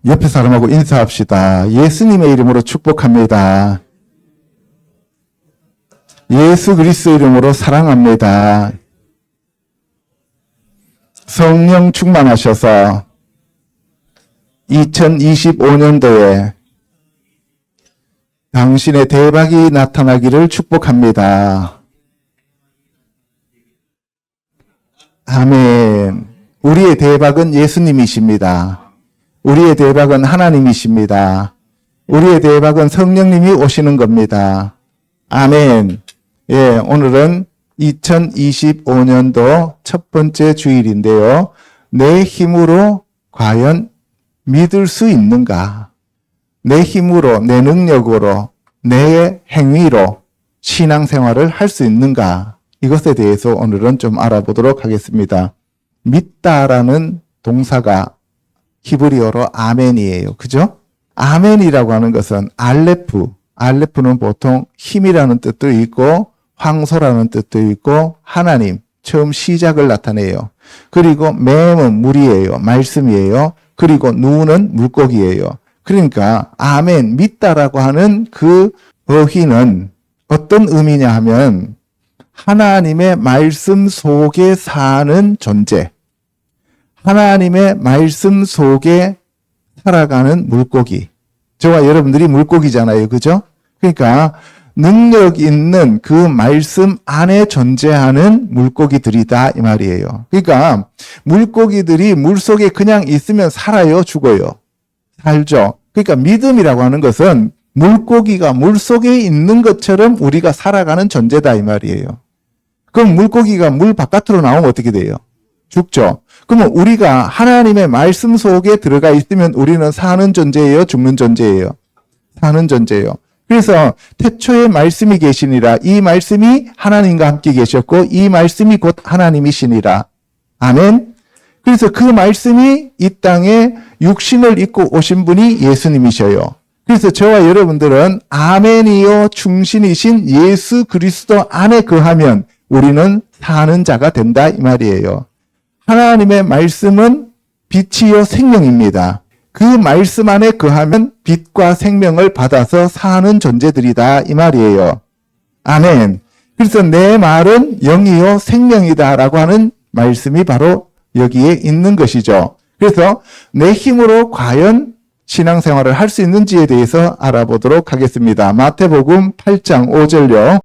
옆에 사람하고 인사합시다. 예수님의 이름으로 축복합니다. 예수 그리스도 이름으로 사랑합니다. 성령 충만하셔서 2025년도에 당신의 대박이 나타나기를 축복합니다. 아멘. 우리의 대박은 예수님이십니다. 우리의 대박은 하나님이십니다. 우리의 대박은 성령님이 오시는 겁니다. 아멘. 예, 오늘은 2025년도 첫 번째 주일인데요. 내 힘으로 과연 믿을 수 있는가? 내 힘으로, 내 능력으로, 내 행위로 신앙생활을 할 수 있는가? 이것에 대해서 오늘은 좀 알아보도록 하겠습니다. 믿다라는 동사가 히브리어로 아멘이에요. 그죠? 아멘이라고 하는 것은 알레프는 보통 힘이라는 뜻도 있고 황소라는 뜻도 있고 하나님, 처음 시작을 나타내요. 그리고 맴은 물이에요. 말씀이에요. 그리고 누는 물고기예요. 그러니까 아멘, 믿다라고 하는 그 어휘는 어떤 의미냐 하면 하나님의 말씀 속에 사는 존재, 하나님의 말씀 속에 살아가는 물고기. 저와 여러분들이 물고기잖아요. 그죠? 그러니까 능력 있는 그 말씀 안에 존재하는 물고기들이다 이 말이에요. 그러니까 물고기들이 물속에 그냥 있으면 살아요? 죽어요? 살죠. 그러니까 믿음이라고 하는 것은 물고기가 물속에 있는 것처럼 우리가 살아가는 존재다 이 말이에요. 그럼 물고기가 물 바깥으로 나오면 어떻게 돼요? 죽죠. 그러면 우리가 하나님의 말씀 속에 들어가 있으면 우리는 사는 존재예요? 죽는 존재예요? 사는 존재예요. 그래서 태초에 말씀이 계시니라. 이 말씀이 하나님과 함께 계셨고 이 말씀이 곧 하나님이시니라. 아멘. 그래서 그 말씀이 이 땅에 육신을 입고 오신 분이 예수님이셔요. 그래서 저와 여러분들은 아멘이요 충신이신 예수 그리스도 안에 거하면 우리는 사는 자가 된다 이 말이에요. 하나님의 말씀은 빛이요 생명입니다. 그 말씀 안에 거하면 빛과 생명을 받아서 사는 존재들이다 이 말이에요. 아멘. 그래서 내 말은 영이요 생명이다라고 하는 말씀이 바로 여기에 있는 것이죠. 그래서 내 힘으로 과연 신앙생활을 할 수 있는지에 대해서 알아보도록 하겠습니다. 마태복음 8장 5절요.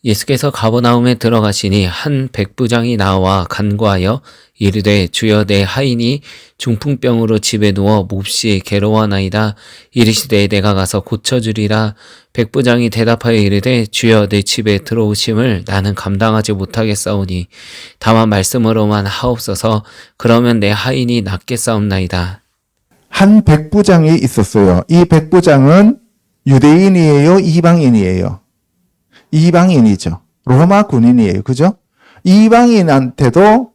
예수께서 가버나움에 들어가시니 한 백부장이 나와 간구하여 이르되 주여 내 하인이 중풍병으로 집에 누워 몹시 괴로워하나이다. 이르시되 내가 가서 고쳐주리라. 백부장이 대답하여 이르되 주여 내 집에 들어오심을 나는 감당하지 못하겠사오니 다만 말씀으로만 하옵소서. 그러면 내 하인이 낫겠사옵나이다. 한 백부장이 있었어요. 이 백부장은 유대인이에요? 이방인이에요? 이방인이죠. 로마 군인이에요. 그죠? 이방인한테도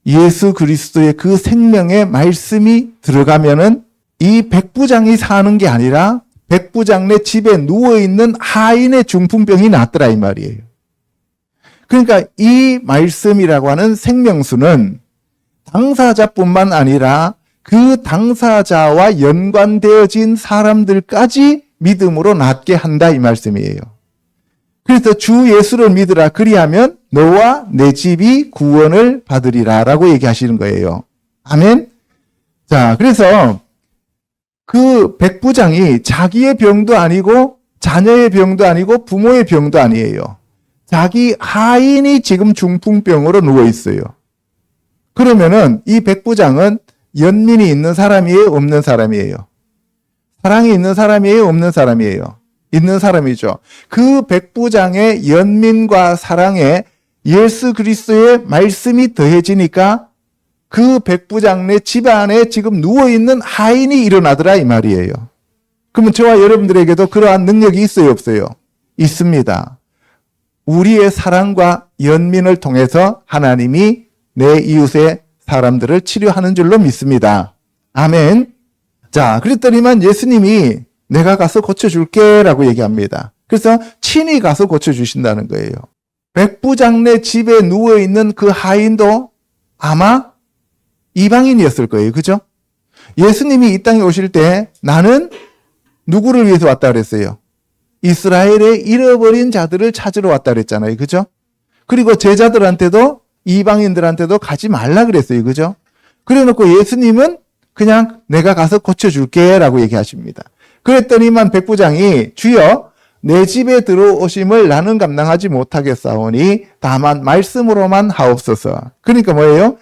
예수 그리스도의 그 생명의 말씀이 들어가면은 이 백부장이 사는 게 아니라 백부장네 집에 누워있는 하인의 중풍병이 낫더라 이 말이에요. 그러니까 이 말씀이라고 하는 생명수는 당사자뿐만 아니라 그 당사자와 연관되어진 사람들까지 믿음으로 낫게 한다 이 말씀이에요. 그래서 주 예수를 믿으라 그리하면 너와 내 집이 구원을 받으리라 라고 얘기하시는 거예요. 아멘. 자, 그래서 그 백부장이 자기의 병도 아니고 자녀의 병도 아니고 부모의 병도 아니에요. 자기 하인이 지금 중풍병으로 누워 있어요. 그러면은 이 백부장은 연민이 있는 사람이에요? 없는 사람이에요? 사랑이 있는 사람이에요? 없는 사람이에요? 있는 사람이죠. 그 백부장의 연민과 사랑에 예수 그리스도의 말씀이 더해지니까 그 백부장네 집안에 지금 누워있는 하인이 일어나더라 이 말이에요. 그러면 저와 여러분들에게도 그러한 능력이 있어요? 없어요? 있습니다. 우리의 사랑과 연민을 통해서 하나님이 내 이웃의 사람들을 치료하는 줄로 믿습니다. 아멘. 자, 그랬더니만 예수님이 내가 가서 고쳐줄게 라고 얘기합니다. 그래서 친히 가서 고쳐주신다는 거예요. 백부장네 집에 누워있는 그 하인도 아마 이방인이었을 거예요. 그죠? 예수님이 이 땅에 오실 때 나는 누구를 위해서 왔다 그랬어요? 이스라엘의 잃어버린 자들을 찾으러 왔다 그랬잖아요. 그죠? 그리고 제자들한테도 이방인들한테도 가지 말라 그랬어요. 그죠? 그래 놓고 예수님은 그냥 내가 가서 고쳐줄게 라고 얘기하십니다. 그랬더니만 백부장이 주여 내 집에 들어오심을 나는 감당하지 못하겠사오니 다만 말씀으로만 하옵소서. 그러니까 뭐예요?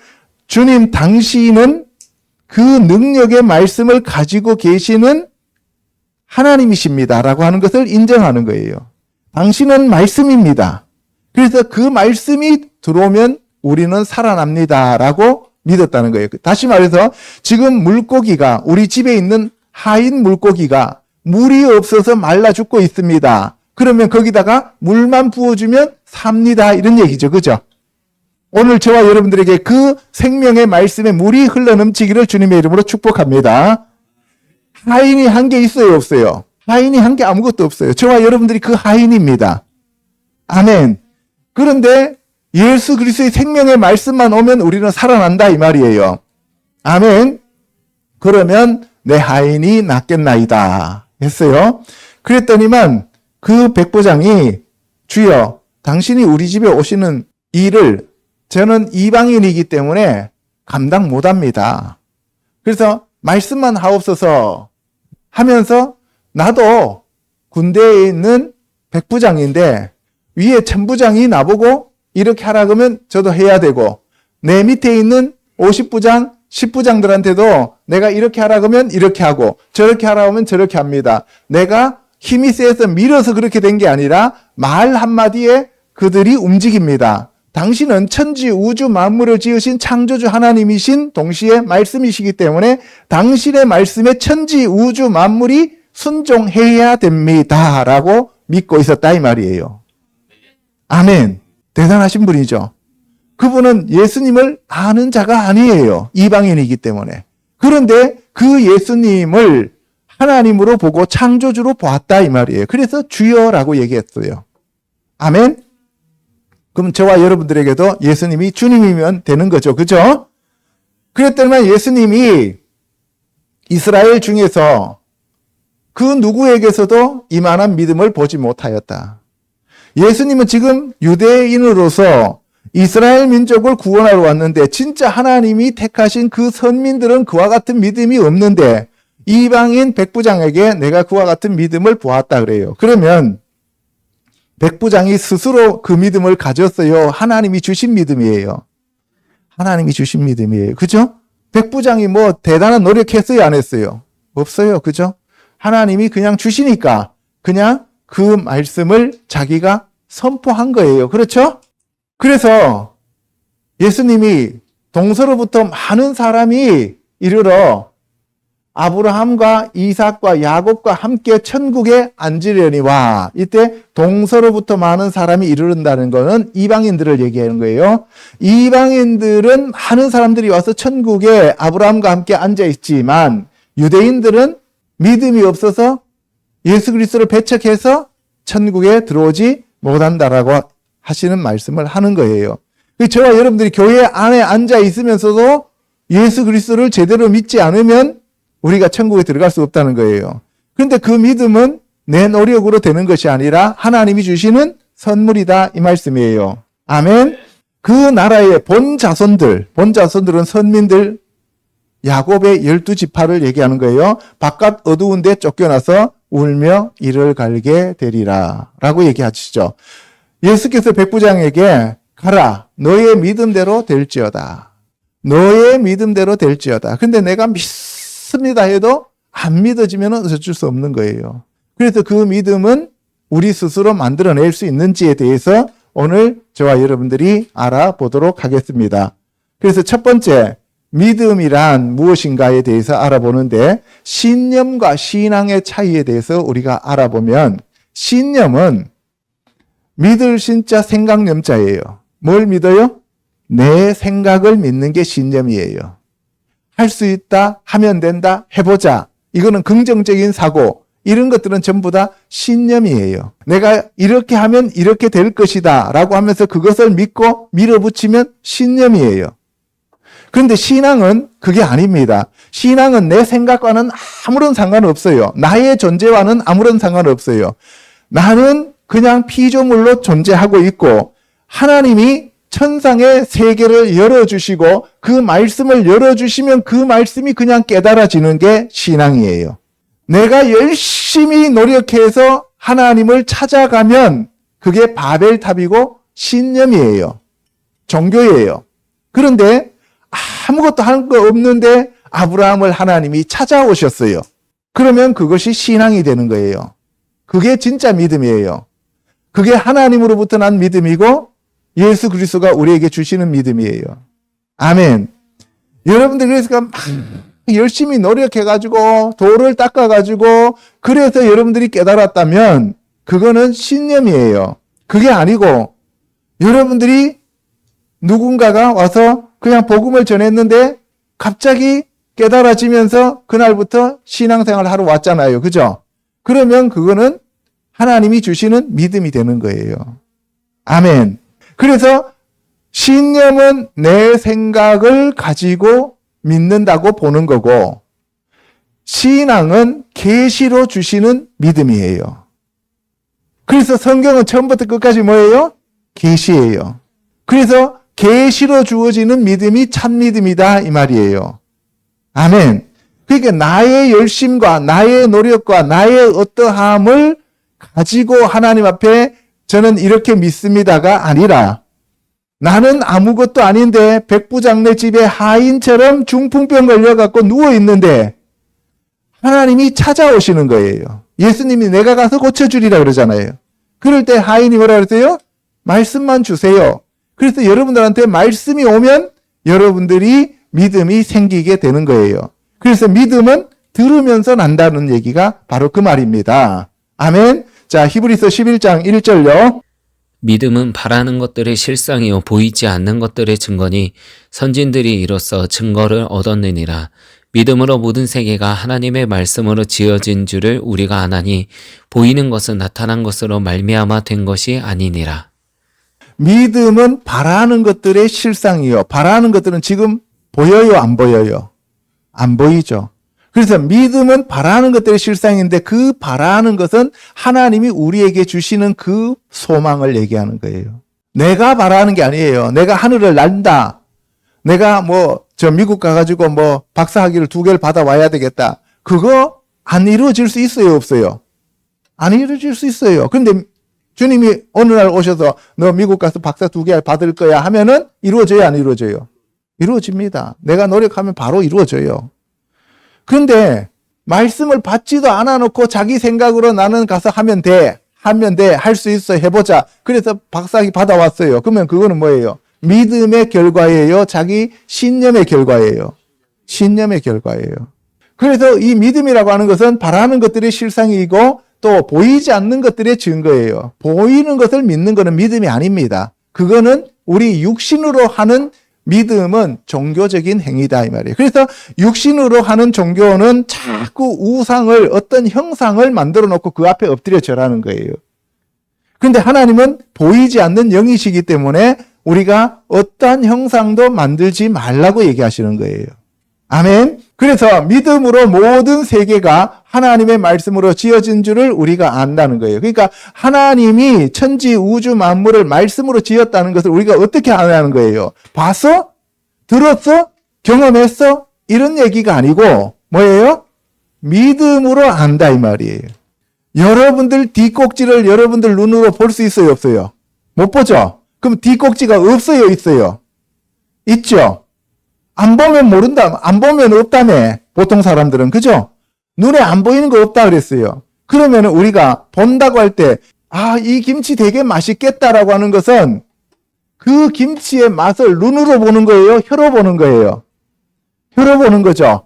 주님 당신은 그 능력의 말씀을 가지고 계시는 하나님이십니다 라고 하는 것을 인정하는 거예요. 당신은 말씀입니다. 그래서 그 말씀이 들어오면 우리는 살아납니다 라고 믿었다는 거예요. 다시 말해서 지금 물고기가 우리 집에 있는 하인 물고기가 물이 없어서 말라 죽고 있습니다. 그러면 거기다가 물만 부어주면 삽니다. 이런 얘기죠. 그죠? 오늘 저와 여러분들에게 그 생명의 말씀에 물이 흘러넘치기를 주님의 이름으로 축복합니다. 하인이 한 게 있어요? 없어요? 하인이 한 게 아무것도 없어요. 저와 여러분들이 그 하인입니다. 아멘. 그런데 예수 그리스도의 생명의 말씀만 오면 우리는 살아난다 이 말이에요. 아멘. 그러면 내 하인이 낫겠나이다 했어요. 그랬더니만 그 백부장이 주여 당신이 우리 집에 오시는 일을 저는 이방인이기 때문에 감당 못합니다. 그래서 말씀만 하옵소서 하면서 나도 군대에 있는 백부장인데 위에 천부장이 나보고 이렇게 하라 그러면 저도 해야 되고 내 밑에 있는 50부장, 10부장들한테도 내가 이렇게 하라 그러면 이렇게 하고 저렇게 하라 하면 저렇게 합니다. 내가 힘이 세서 밀어서 그렇게 된 게 아니라 말 한마디에 그들이 움직입니다. 당신은 천지 우주 만물을 지으신 창조주 하나님이신 동시에 말씀이시기 때문에 당신의 말씀에 천지 우주 만물이 순종해야 됩니다. 라고 믿고 있었다 이 말이에요. 아멘. 대단하신 분이죠. 그분은 예수님을 아는 자가 아니에요. 이방인이기 때문에. 그런데 그 예수님을 하나님으로 보고 창조주로 보았다 이 말이에요. 그래서 주여라고 얘기했어요. 아멘. 그럼 저와 여러분들에게도 예수님이 주님이면 되는 거죠. 그죠? 그랬더니만 예수님이 이스라엘 중에서 그 누구에게서도 이만한 믿음을 보지 못하였다. 예수님은 지금 유대인으로서 이스라엘 민족을 구원하러 왔는데 진짜 하나님이 택하신 그 선민들은 그와 같은 믿음이 없는데 이방인 백부장에게 내가 그와 같은 믿음을 보았다 그래요. 그러면 백부장이 스스로 그 믿음을 가졌어요? 하나님이 주신 믿음이에요. 하나님이 주신 믿음이에요. 그죠? 백부장이 뭐 대단한 노력했어요? 안 했어요? 없어요. 그죠? 하나님이 그냥 주시니까 그냥 그 말씀을 자기가 선포한 거예요. 그렇죠? 그래서 예수님이 동서로부터 많은 사람이 이르러 아브라함과 이삭과 야곱과 함께 천국에 앉으려니와 이때 동서로부터 많은 사람이 이르른다는 것은 이방인들을 얘기하는 거예요. 이방인들은 많은 사람들이 와서 천국에 아브라함과 함께 앉아 있지만 유대인들은 믿음이 없어서 예수 그리스도를 배척해서 천국에 들어오지 못한다라고 하시는 말씀을 하는 거예요. 저와 여러분들이 교회 안에 앉아 있으면서도 예수 그리스도를 제대로 믿지 않으면 우리가 천국에 들어갈 수 없다는 거예요. 그런데 그 믿음은 내 노력으로 되는 것이 아니라 하나님이 주시는 선물이다 이 말씀이에요. 아멘. 그 나라의 본 자손들은 선민들 야곱의 12지파를 얘기하는 거예요. 바깥 어두운 데 쫓겨나서 울며 이를 갈게 되리라 라고 얘기하시죠. 예수께서 백부장에게 가라 너의 믿음대로 될지어다. 너의 믿음대로 될지어다. 근데 내가 믿습니다 해도 안 믿어지면 어쩔 수 없는 거예요. 그래서 그 믿음은 우리 스스로 만들어낼 수 있는지에 대해서 오늘 저와 여러분들이 알아보도록 하겠습니다. 그래서 첫 번째 믿음이란 무엇인가에 대해서 알아보는데 신념과 신앙의 차이에 대해서 우리가 알아보면 신념은 믿을 신자 생각념자예요. 뭘 믿어요? 내 생각을 믿는 게 신념이에요. 할 수 있다, 하면 된다, 해보자. 이거는 긍정적인 사고, 이런 것들은 전부 다 신념이에요. 내가 이렇게 하면 이렇게 될 것이다 라고 하면서 그것을 믿고 밀어붙이면 신념이에요. 그런데 신앙은 그게 아닙니다. 신앙은 내 생각과는 아무런 상관없어요. 나의 존재와는 아무런 상관없어요. 나는 그냥 피조물로 존재하고 있고 하나님이 천상의 세계를 열어주시고 그 말씀을 열어주시면 그 말씀이 그냥 깨달아지는 게 신앙이에요. 내가 열심히 노력해서 하나님을 찾아가면 그게 바벨탑이고 신념이에요. 종교예요. 그런데 아무것도 한 거 없는데 아브라함을 하나님이 찾아오셨어요. 그러면 그것이 신앙이 되는 거예요. 그게 진짜 믿음이에요. 그게 하나님으로부터 난 믿음이고 예수 그리스도가 우리에게 주시는 믿음이에요. 아멘. 여러분들 그래서 막 열심히 노력해가지고 돌을 닦아가지고 그래서 여러분들이 깨달았다면 그거는 신념이에요. 그게 아니고 여러분들이 누군가가 와서 그냥 복음을 전했는데 갑자기 깨달아지면서 그날부터 신앙생활을 하러 왔잖아요. 그죠? 그러면 그거는 하나님이 주시는 믿음이 되는 거예요. 아멘. 그래서 신념은 내 생각을 가지고 믿는다고 보는 거고 신앙은 계시로 주시는 믿음이에요. 그래서 성경은 처음부터 끝까지 뭐예요? 계시예요. 그래서 계시로 주어지는 믿음이 참 믿음이다 이 말이에요. 아멘. 그러니까 나의 열심과 나의 노력과 나의 어떠함을 가지고 하나님 앞에 저는 이렇게 믿습니다가 아니라 나는 아무것도 아닌데 백부장내 집에 하인처럼 중풍병 걸려갖고 누워있는데 하나님이 찾아오시는 거예요. 예수님이 내가 가서 고쳐주리라 그러잖아요. 그럴 때 하인이 뭐라 그랬어요? 말씀만 주세요. 그래서 여러분들한테 말씀이 오면 여러분들이 믿음이 생기게 되는 거예요. 그래서 믿음은 들으면서 난다는 얘기가 바로 그 말입니다. 아멘. 자, 히브리서 11장 1절요. 믿음은 바라는 것들의 실상이요 보이지 않는 것들의 증거니 선진들이 이로써 증거를 얻었느니라. 믿음으로 모든 세계가 하나님의 말씀으로 지어진 줄을 우리가 아나니 보이는 것은 나타난 것으로 말미암아 된 것이 아니니라. 믿음은 바라는 것들의 실상이요. 바라는 것들은 지금 보여요, 안 보여요? 안 보이죠. 그래서 믿음은 바라는 것들의 실상인데 그 바라는 것은 하나님이 우리에게 주시는 그 소망을 얘기하는 거예요. 내가 바라는 게 아니에요. 내가 하늘을 난다. 내가 저 미국 가가지고 박사학위를 2개를 받아와야 되겠다. 그거 안 이루어질 수 있어요, 없어요? 안 이루어질 수 있어요. 근데 주님이 어느 날 오셔서 너 미국 가서 박사 2개 받을 거야 하면은 이루어져요, 안 이루어져요? 이루어집니다. 내가 노력하면 바로 이루어져요. 그런데 말씀을 받지도 않아 놓고 자기 생각으로 나는 가서 하면 돼, 할 수 있어, 해보자. 그래서 박사학위 받아왔어요. 그러면 그거는 뭐예요? 믿음의 결과예요? 자기 신념의 결과예요? 신념의 결과예요. 그래서 이 믿음이라고 하는 것은 바라는 것들의 실상이고 또 보이지 않는 것들의 증거예요. 보이는 것을 믿는 것은 믿음이 아닙니다. 그거는 우리 육신으로 하는 믿음은 종교적인 행위다 이 말이에요. 그래서 육신으로 하는 종교는 자꾸 우상을 어떤 형상을 만들어 놓고 그 앞에 엎드려 절하는 거예요. 그런데 하나님은 보이지 않는 영이시기 때문에 우리가 어떠한 형상도 만들지 말라고 얘기하시는 거예요. 아멘. 그래서 믿음으로 모든 세계가 하나님의 말씀으로 지어진 줄을 우리가 안다는 거예요. 그러니까 하나님이 천지 우주 만물을 말씀으로 지었다는 것을 우리가 어떻게 아냐는 거예요. 봤어? 들었어? 경험했어? 이런 얘기가 아니고 뭐예요? 믿음으로 안다 이 말이에요. 여러분들 뒷꼭지를 여러분들 눈으로 볼 수 있어요, 없어요? 못 보죠? 그럼 뒷꼭지가 없어요, 있어요? 있죠? 안 보면 모른다. 안 보면 없다며. 보통 사람들은. 그죠? 눈에 안 보이는 거 없다 그랬어요. 그러면 우리가 본다고 할 때, 이 김치 되게 맛있겠다라고 하는 것은 그 김치의 맛을 눈으로 보는 거예요? 혀로 보는 거예요? 혀로 보는 거죠.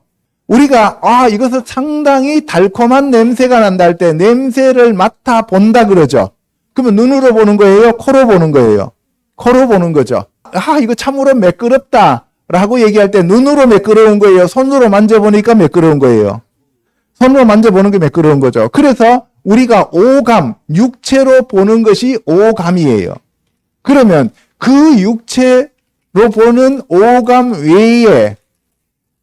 우리가, 이것은 상당히 달콤한 냄새가 난다 할 때 냄새를 맡아 본다 그러죠. 그러면 눈으로 보는 거예요? 코로 보는 거예요? 코로 보는 거죠. 이거 참으로 매끄럽다. 라고 얘기할 때 눈으로 매끄러운 거예요? 손으로 만져보니까 매끄러운 거예요? 손으로 만져보는 게 매끄러운 거죠. 그래서 우리가 오감, 육체로 보는 것이 오감이에요. 그러면 그 육체 보는 오감 외에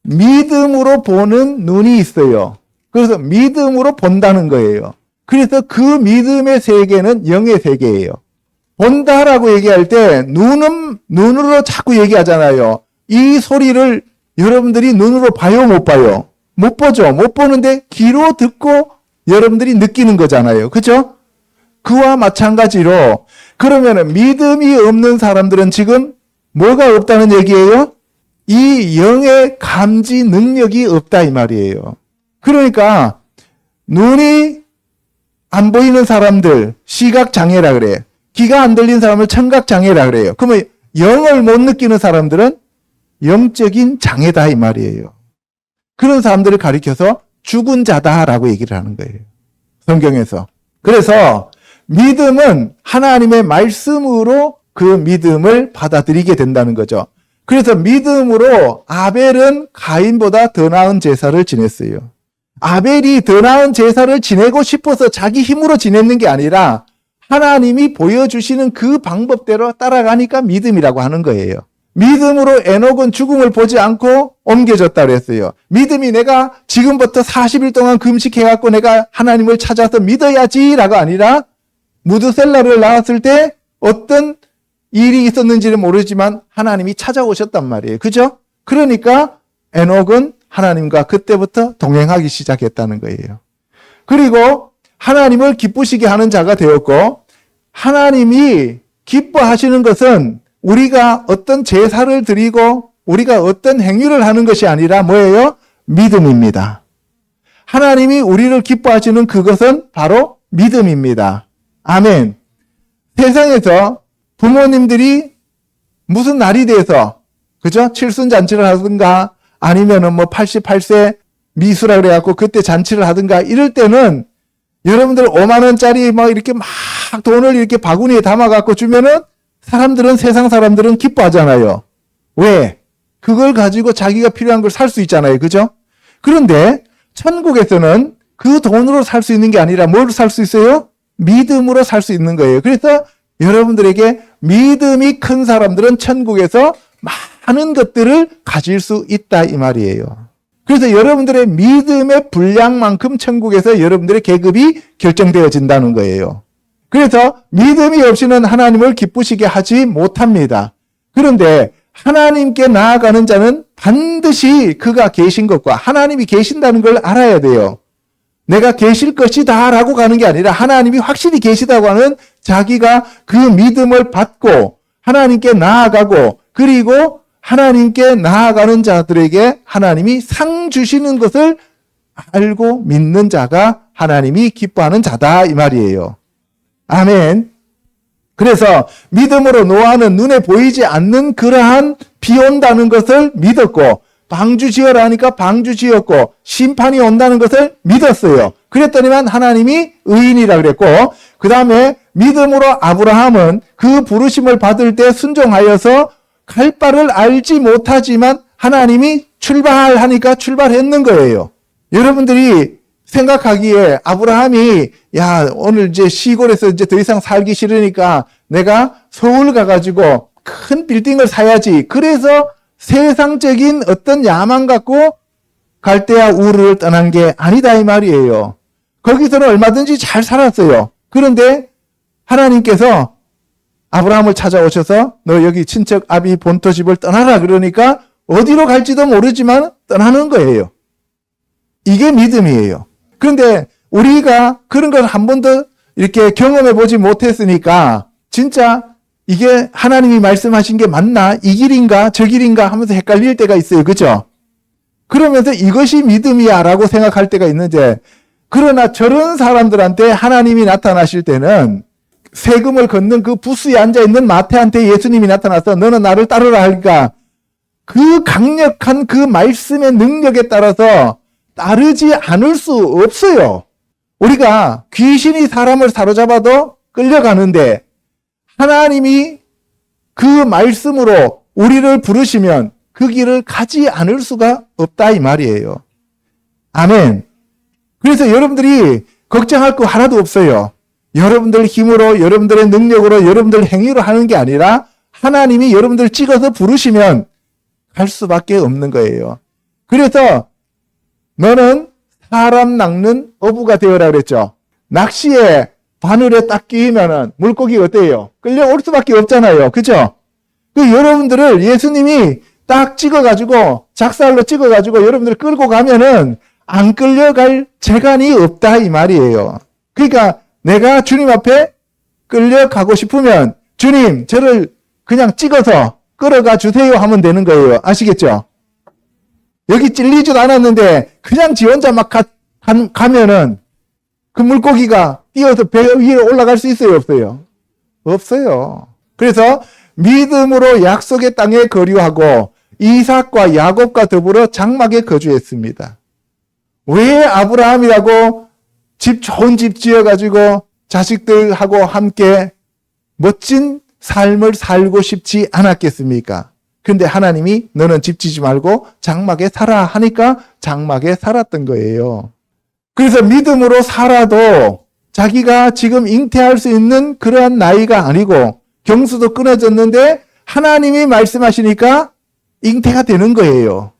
믿음으로 보는 눈이 있어요. 그래서 믿음으로 본다는 거예요. 그래서 그 믿음의 세계는 영의 세계예요. 본다라고 얘기할 때 눈으로 자꾸 얘기하잖아요. 이 소리를 여러분들이 눈으로 봐요, 못 봐요? 못 보죠. 못 보는데 귀로 듣고 여러분들이 느끼는 거잖아요. 그죠? 그와 마찬가지로 그러면은 믿음이 없는 사람들은 지금 뭐가 없다는 얘기예요? 이 영의 감지 능력이 없다 이 말이에요. 그러니까 눈이 안 보이는 사람들 시각장애라 그래요. 귀가 안 들린 사람을 청각장애라 그래요. 그러면 영을 못 느끼는 사람들은 영적인 장애다 이 말이에요. 그런 사람들을 가리켜서 죽은 자다라고 얘기를 하는 거예요. 성경에서. 그래서 믿음은 하나님의 말씀으로 그 믿음을 받아들이게 된다는 거죠. 그래서 믿음으로 아벨은 가인보다 더 나은 제사를 지냈어요. 아벨이 더 나은 제사를 지내고 싶어서 자기 힘으로 지냈는 게 아니라 하나님이 보여주시는 그 방법대로 따라가니까 믿음이라고 하는 거예요. 믿음으로 에녹은 죽음을 보지 않고 옮겨졌다 그랬어요. 믿음이 내가 지금부터 40일 동안 금식해갖고 내가 하나님을 찾아서 믿어야지라가 아니라 무드셀라를 낳았을 때 어떤 일이 있었는지는 모르지만 하나님이 찾아오셨단 말이에요. 그죠? 그러니까 에녹은 하나님과 그때부터 동행하기 시작했다는 거예요. 그리고 하나님을 기쁘시게 하는 자가 되었고 하나님이 기뻐하시는 것은 우리가 어떤 제사를 드리고 우리가 어떤 행위를 하는 것이 아니라 뭐예요? 믿음입니다. 하나님이 우리를 기뻐하시는 그것은 바로 믿음입니다. 아멘. 세상에서 부모님들이 무슨 날이 돼서 그죠? 칠순잔치를 하든가 아니면은 뭐 88세 미수라 그래갖고 그때 잔치를 하든가 이럴 때는 여러분들 5만 원짜리 뭐 이렇게 막 돈을 이렇게 바구니에 담아갖고 주면은 세상 사람들은 기뻐하잖아요. 왜? 그걸 가지고 자기가 필요한 걸 살 수 있잖아요. 그죠? 그런데 천국에서는 그 돈으로 살 수 있는 게 아니라 뭘 살 수 있어요? 믿음으로 살 수 있는 거예요. 그래서 여러분들에게 믿음이 큰 사람들은 천국에서 많은 것들을 가질 수 있다 이 말이에요. 그래서 여러분들의 믿음의 분량만큼 천국에서 여러분들의 계급이 결정되어진다는 거예요. 그래서 믿음이 없이는 하나님을 기쁘시게 하지 못합니다. 그런데 하나님께 나아가는 자는 반드시 그가 계신 것과 하나님이 계신다는 걸 알아야 돼요. 내가 계실 것이다 라고 가는 게 아니라 하나님이 확실히 계시다고 하는 자기가 그 믿음을 받고 하나님께 나아가고 그리고 하나님께 나아가는 자들에게 하나님이 상 주시는 것을 알고 믿는 자가 하나님이 기뻐하는 자다 이 말이에요. 아멘. 그래서 믿음으로 노아는 눈에 보이지 않는 그러한 비 온다는 것을 믿었고 방주 지어라 하니까 방주 지었고 심판이 온다는 것을 믿었어요. 그랬더니만 하나님이 의인이라 그랬고 그 다음에 믿음으로 아브라함은 그 부르심을 받을 때 순종하여서 갈 바를 알지 못하지만 하나님이 출발하니까 출발했는 거예요. 여러분들이 생각하기에 아브라함이 야 오늘 이제 시골에서 이제 더 이상 살기 싫으니까 내가 서울 가가지고 큰 빌딩을 사야지. 그래서 세상적인 어떤 야망 갖고 갈대아 우르를 떠난 게 아니다 이 말이에요. 거기서는 얼마든지 잘 살았어요. 그런데 하나님께서 아브라함을 찾아오셔서 너 여기 친척 아비 본토 집을 떠나라 그러니까 어디로 갈지도 모르지만 떠나는 거예요. 이게 믿음이에요. 그런데 우리가 그런 걸 한 번도 이렇게 경험해 보지 못했으니까 진짜 이게 하나님이 말씀하신 게 맞나? 이 길인가? 저 길인가? 하면서 헷갈릴 때가 있어요. 그죠? 그러면서 이것이 믿음이야 라고 생각할 때가 있는데 그러나 저런 사람들한테 하나님이 나타나실 때는 세금을 걷는 그 부스에 앉아있는 마태한테 예수님이 나타나서 너는 나를 따르라 하니까 그 강력한 그 말씀의 능력에 따라서 따르지 않을 수 없어요. 우리가 귀신이 사람을 사로잡아도 끌려가는데 하나님이 그 말씀으로 우리를 부르시면 그 길을 가지 않을 수가 없다 이 말이에요. 아멘. 그래서 여러분들이 걱정할 거 하나도 없어요. 여러분들 힘으로 여러분들의 능력으로 여러분들 행위로 하는 게 아니라 하나님이 여러분들 찍어서 부르시면 갈 수밖에 없는 거예요. 그래서 너는 사람 낚는 어부가 되어라 그랬죠. 낚시에 바늘에 딱 끼면은 물고기 어때요? 끌려올 수밖에 없잖아요. 그죠? 여러분들을 예수님이 딱 찍어가지고 작살로 찍어가지고 여러분들 끌고 가면은 안 끌려갈 재간이 없다 이 말이에요. 그러니까 내가 주님 앞에 끌려가고 싶으면 주님 저를 그냥 찍어서 끌어가 주세요 하면 되는 거예요. 아시겠죠? 여기 찔리지도 않았는데 그냥 지 혼자 막 가면은 그 물고기가 뛰어서 배 위에 올라갈 수 있어요? 없어요? 없어요. 그래서 믿음으로 약속의 땅에 거류하고 이삭과 야곱과 더불어 장막에 거주했습니다. 왜 아브라함이라고 좋은 집 지어가지고 자식들하고 함께 멋진 삶을 살고 싶지 않았겠습니까? 근데 하나님이 너는 집 지지 말고 장막에 살아 하니까 장막에 살았던 거예요. 그래서 믿음으로 살아도 자기가 지금 잉태할 수 있는 그러한 나이가 아니고 경수도 끊어졌는데 하나님이 말씀하시니까 잉태가 되는 거예요.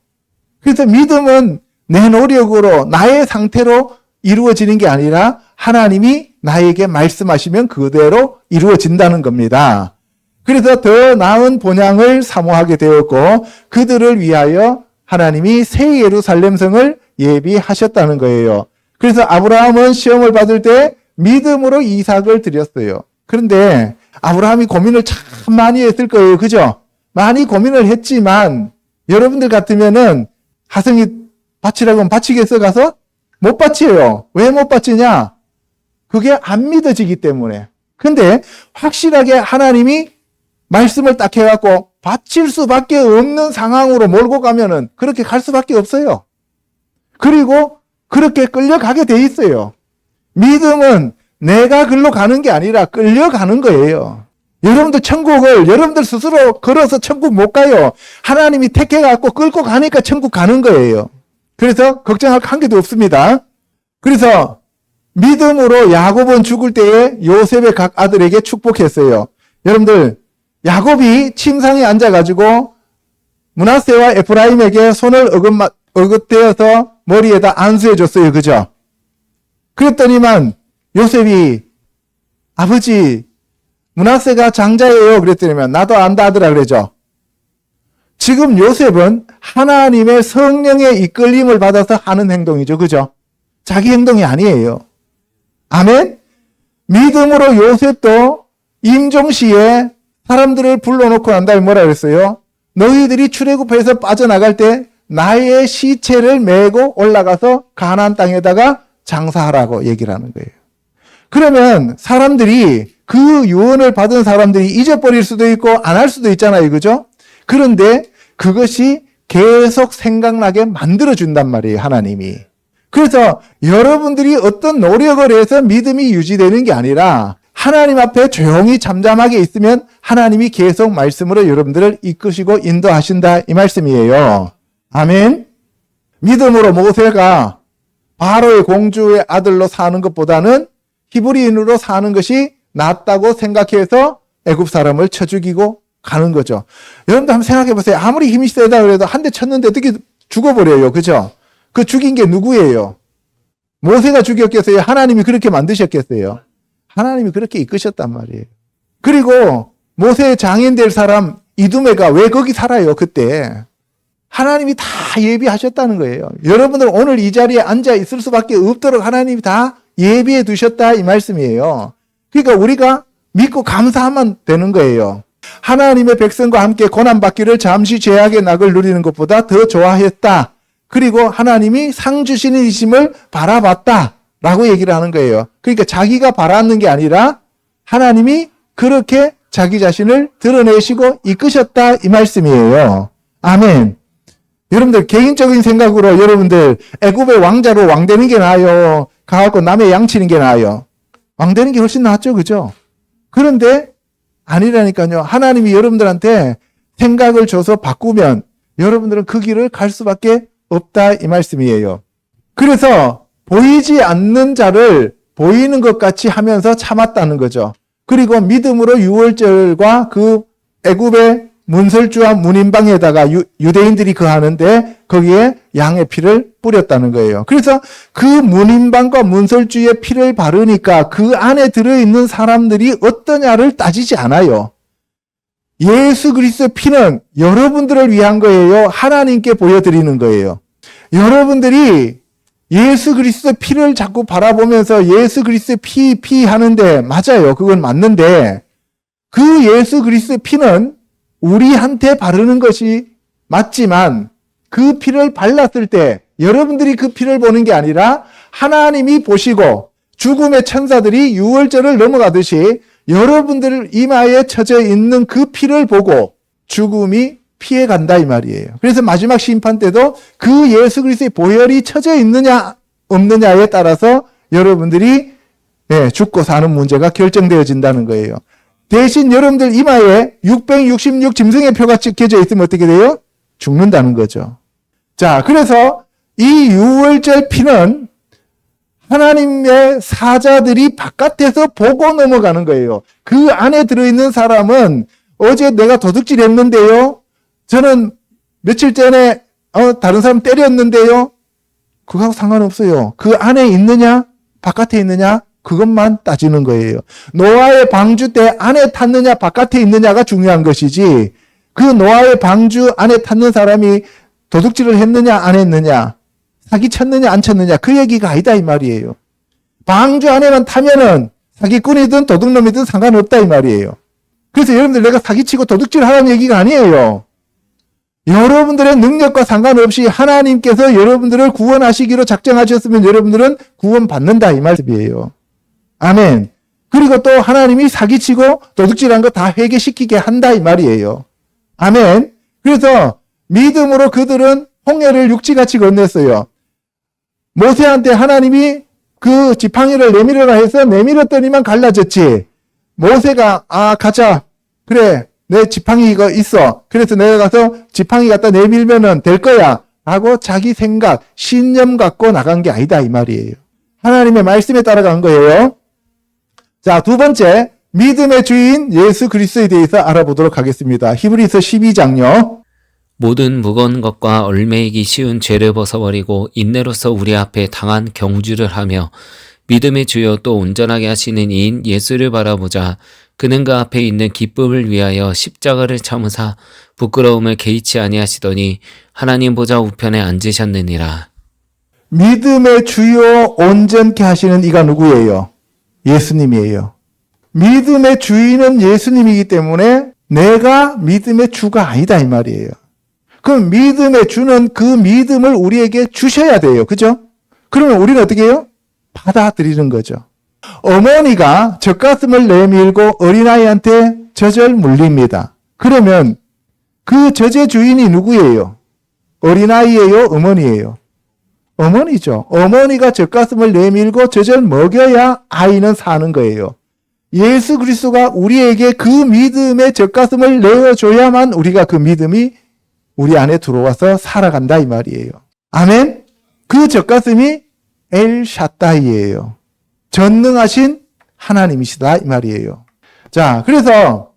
그래서 믿음은 내 노력으로 나의 상태로 이루어지는 게 아니라 하나님이 나에게 말씀하시면 그대로 이루어진다는 겁니다. 그래서 더 나은 본향을 사모하게 되었고 그들을 위하여 하나님이 새 예루살렘 성을 예비하셨다는 거예요. 그래서 아브라함은 시험을 받을 때 믿음으로 이삭을 드렸어요. 그런데 아브라함이 고민을 참 많이 했을 거예요. 그죠? 많이 고민을 했지만 여러분들 같으면은 하성이 바치라고 하면 바치겠어 가서? 못 바치요. 왜 못 바치냐? 그게 안 믿어지기 때문에. 근데 확실하게 하나님이 말씀을 딱 해갖고 바칠 수밖에 없는 상황으로 몰고 가면은 그렇게 갈 수밖에 없어요. 그리고 그렇게 끌려가게 돼 있어요. 믿음은 내가 글로 가는 게 아니라 끌려가는 거예요. 여러분들 천국을 여러분들 스스로 걸어서 천국 못 가요. 하나님이 택해갖고 끌고 가니까 천국 가는 거예요. 그래서 걱정할 한 개도 없습니다. 그래서 믿음으로 야곱은 죽을 때에 요셉의 각 아들에게 축복했어요. 여러분들 야곱이 침상에 앉아가지고 므낫세와 에프라임에게 손을 어긋대어서 머리에다 안수해줬어요. 그죠? 그랬더니만 요셉이 아버지 므낫세가 장자예요. 그랬더니만 나도 안다 하더라 그러죠. 지금 요셉은 하나님의 성령의 이끌림을 받아서 하는 행동이죠. 그죠? 자기 행동이 아니에요. 아멘? 믿음으로 요셉도 임종시에 사람들을 불러놓고 난 다음에 뭐라 그랬어요? 너희들이 출애굽해서 빠져나갈 때 나의 시체를 메고 올라가서 가나안 땅에다가 장사하라고 얘기를 하는 거예요. 그러면 사람들이 그 유언을 받은 사람들이 잊어버릴 수도 있고 안 할 수도 있잖아요. 그죠? 그런데 그것이 계속 생각나게 만들어준단 말이에요. 하나님이. 그래서 여러분들이 어떤 노력을 해서 믿음이 유지되는 게 아니라 하나님 앞에 조용히 잠잠하게 있으면 하나님이 계속 말씀으로 여러분들을 이끄시고 인도하신다 이 말씀이에요. 아멘. 믿음으로 모세가 바로의 공주의 아들로 사는 것보다는 히브리인으로 사는 것이 낫다고 생각해서 애굽 사람을 쳐 죽이고 가는 거죠. 여러분도 한번 생각해 보세요. 아무리 힘이 세다 그래도 한 대 쳤는데 어떻게 죽어버려요. 그죠? 그 죽인 게 누구예요? 모세가 죽였겠어요? 하나님이 그렇게 만드셨겠어요? 하나님이 그렇게 이끄셨단 말이에요. 그리고 모세의 장인 될 사람 이두메가 왜 거기 살아요? 그때 하나님이 다 예비하셨다는 거예요. 여러분들 오늘 이 자리에 앉아 있을 수밖에 없도록 하나님이 다 예비해 두셨다 이 말씀이에요. 그러니까 우리가 믿고 감사하면 되는 거예요. 하나님의 백성과 함께 고난받기를 잠시 죄악의 낙을 누리는 것보다 더 좋아했다. 그리고 하나님이 상 주시는 이심을 바라봤다. 라고 얘기를 하는 거예요. 그러니까 자기가 바라는 게 아니라 하나님이 그렇게 자기 자신을 드러내시고 이끄셨다. 이 말씀이에요. 아멘. 여러분들 개인적인 생각으로 여러분들 애굽의 왕자로 왕되는 게 나아요? 가갖고 남의 양치는 게 나아요? 왕되는 게 훨씬 낫죠. 그죠? 그런데 아니라니까요. 하나님이 여러분들한테 생각을 줘서 바꾸면 여러분들은 그 길을 갈 수밖에 없다 이 말씀이에요. 그래서 보이지 않는 자를 보이는 것 같이 하면서 참았다는 거죠. 그리고 믿음으로 유월절과 그 애굽의 문설주와 문인방에다가 유대인들이 거하는데 거기에 양의 피를 뿌렸다는 거예요. 그래서 그 문인방과 문설주의 피를 바르니까 그 안에 들어있는 사람들이 어떠냐를 따지지 않아요. 예수 그리스도의 피는 여러분들을 위한 거예요. 하나님께 보여드리는 거예요. 여러분들이 예수 그리스도의 피를 자꾸 바라보면서 예수 그리스도의 피 하는데 맞아요. 그건 맞는데 그 예수 그리스도의 피는 우리한테 바르는 것이 맞지만 그 피를 발랐을 때 여러분들이 그 피를 보는 게 아니라 하나님이 보시고 죽음의 천사들이 유월절을 넘어가듯이 여러분들 이마에 쳐져 있는 그 피를 보고 죽음이 피해간다 이 말이에요. 그래서 마지막 심판 때도 그 예수 그리스도의 보혈이 쳐져 있느냐 없느냐에 따라서 여러분들이 죽고 사는 문제가 결정되어진다는 거예요. 대신 여러분들 이마에 666 짐승의 표가 찍혀져 있으면 어떻게 돼요? 죽는다는 거죠. 자, 그래서 이 유월절 피는 하나님의 사자들이 바깥에서 보고 넘어가는 거예요. 그 안에 들어있는 사람은 어제 내가 도둑질 했는데요. 저는 며칠 전에 다른 사람 때렸는데요. 그거하고 상관없어요. 그 안에 있느냐 바깥에 있느냐 그것만 따지는 거예요. 노아의 방주 때 안에 탔느냐 바깥에 있느냐가 중요한 것이지 그 노아의 방주 안에 탔는 사람이 도둑질을 했느냐 안 했느냐 사기 쳤느냐 안 쳤느냐 그 얘기가 아니다 이 말이에요. 방주 안에만 타면은 사기꾼이든 도둑놈이든 상관없다 이 말이에요. 그래서 여러분들 내가 사기치고 도둑질 하라는 얘기가 아니에요. 여러분들의 능력과 상관없이 하나님께서 여러분들을 구원하시기로 작정하셨으면 여러분들은 구원받는다 이 말씀이에요. 아멘. 그리고 또 하나님이 사기치고 도둑질한 거 다 회개시키게 한다 이 말이에요. 아멘. 그래서 믿음으로 그들은 홍해를 육지같이 건넜어요. 모세한테 하나님이 그 지팡이를 내밀어라 해서 내밀었더니만 갈라졌지. 모세가 가자. 그래. 내 지팡이 이거 있어. 그래서 내가 가서 지팡이 갖다 내밀면은 될 거야. 하고 자기 생각, 신념 갖고 나간 게 아니다 이 말이에요. 하나님의 말씀에 따라간 거예요. 자, 두 번째, 믿음의 주인 예수 그리스도에 대해서 알아보도록 하겠습니다. 히브리서 12장요. 모든 무거운 것과 얽매이기 쉬운 죄를 벗어버리고 인내로서 우리 앞에 당한 경주를 하며 믿음의 주여 또 온전하게 하시는 이인 예수를 바라보자. 그는 그 앞에 있는 기쁨을 위하여 십자가를 참으사 부끄러움을 개의치 아니하시더니 하나님 보좌 우편에 앉으셨느니라. 믿음의 주요 온전케 하시는 이가 누구예요? 예수님이에요. 믿음의 주인은 예수님이기 때문에 내가 믿음의 주가 아니다 이 말이에요. 그럼 믿음의 주는 그 믿음을 우리에게 주셔야 돼요. 그죠? 그러면 우리는 어떻게 해요? 받아들이는 거죠. 어머니가 젖가슴을 내밀고 어린아이한테 젖을 물립니다. 그러면 그 젖의 주인이 누구예요? 어린아이예요? 어머니예요? 어머니죠. 어머니가 젖가슴을 내밀고 젖을 먹여야 아이는 사는 거예요. 예수 그리스도가 우리에게 그 믿음의 젖가슴을 내어줘야만 우리가 그 믿음이 우리 안에 들어와서 살아간다 이 말이에요. 아멘? 그 젖가슴이 엘샤다이예요. 전능하신 하나님이시다 이 말이에요. 자, 그래서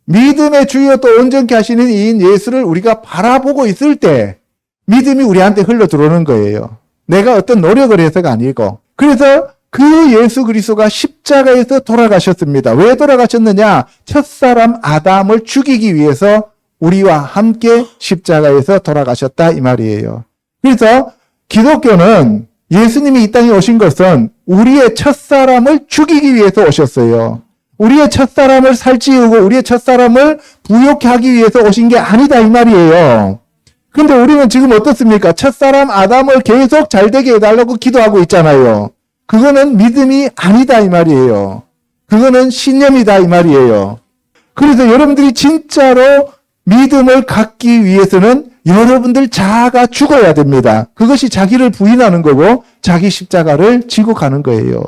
믿음의 주여 또 온전케 하시는 이인 예수를 우리가 바라보고 있을 때 믿음이 우리한테 흘러 들어오는 거예요. 내가 어떤 노력을 해서가 아니고. 그래서 그 예수 그리스도가 십자가에서 돌아가셨습니다. 왜 돌아가셨느냐? 첫사람 아담을 죽이기 위해서 우리와 함께 십자가에서 돌아가셨다 이 말이에요. 그래서 기독교는 예수님이 이 땅에 오신 것은 우리의 첫사람을 죽이기 위해서 오셨어요. 우리의 첫사람을 살찌우고 우리의 첫사람을 부욕케 하기 위해서 오신 게 아니다 이 말이에요. 근데 우리는 지금 어떻습니까? 첫사람 아담을 계속 잘되게 해달라고 기도하고 있잖아요. 그거는 믿음이 아니다 이 말이에요. 그거는 신념이다 이 말이에요. 그래서 여러분들이 진짜로 믿음을 갖기 위해서는 여러분들 자아가 죽어야 됩니다. 그것이 자기를 부인하는 거고 자기 십자가를 지고 가는 거예요.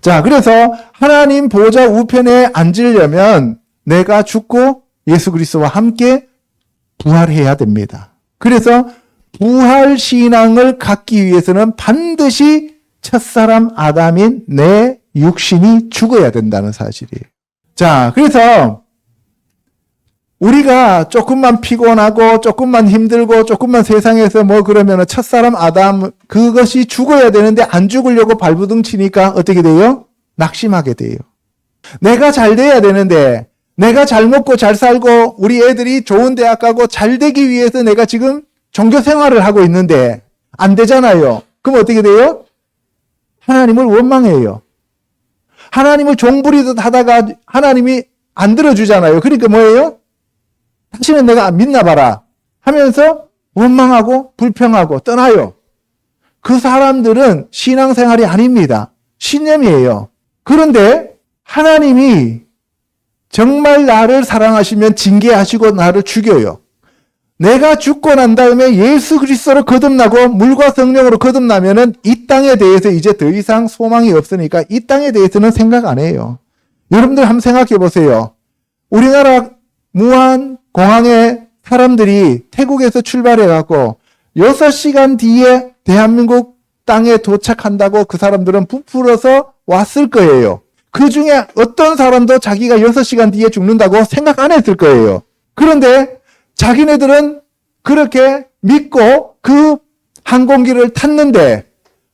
자, 그래서 하나님 보좌 우편에 앉으려면 내가 죽고 예수 그리스도와 함께 부활해야 됩니다. 그래서 부활 신앙을 갖기 위해서는 반드시 첫사람 아담인 내 육신이 죽어야 된다는 사실이에요. 자, 그래서 우리가 조금만 피곤하고 조금만 힘들고 조금만 세상에서 뭐 그러면은 첫사람 아담 그것이 죽어야 되는데 안 죽으려고 발부둥 치니까 어떻게 돼요? 낙심하게 돼요. 내가 잘 돼야 되는데 내가 잘 먹고 잘 살고 우리 애들이 좋은 대학 가고 잘 되기 위해서 내가 지금 종교 생활을 하고 있는데 안 되잖아요. 그럼 어떻게 돼요? 하나님을 원망해요. 하나님을 종부리듯 하다가 하나님이 안 들어주잖아요. 그러니까 뭐예요? 당신은 내가 믿나 봐라 하면서 원망하고 불평하고 떠나요. 그 사람들은 신앙생활이 아닙니다. 신념이에요. 그런데 하나님이 정말 나를 사랑하시면 징계하시고 나를 죽여요. 내가 죽고 난 다음에 예수 그리스도로 거듭나고 물과 성령으로 거듭나면은 이 땅에 대해서 이제 더 이상 소망이 없으니까 이 땅에 대해서는 생각 안 해요. 여러분들 한번 생각해 보세요. 우리나라 무안 공항에 사람들이 태국에서 출발해 갖고 6시간 뒤에 대한민국 땅에 도착한다고 그 사람들은 부풀어서 왔을 거예요. 그 중에 어떤 사람도 자기가 6시간 뒤에 죽는다고 생각 안 했을 거예요. 그런데 자기네들은 그렇게 믿고 그 항공기를 탔는데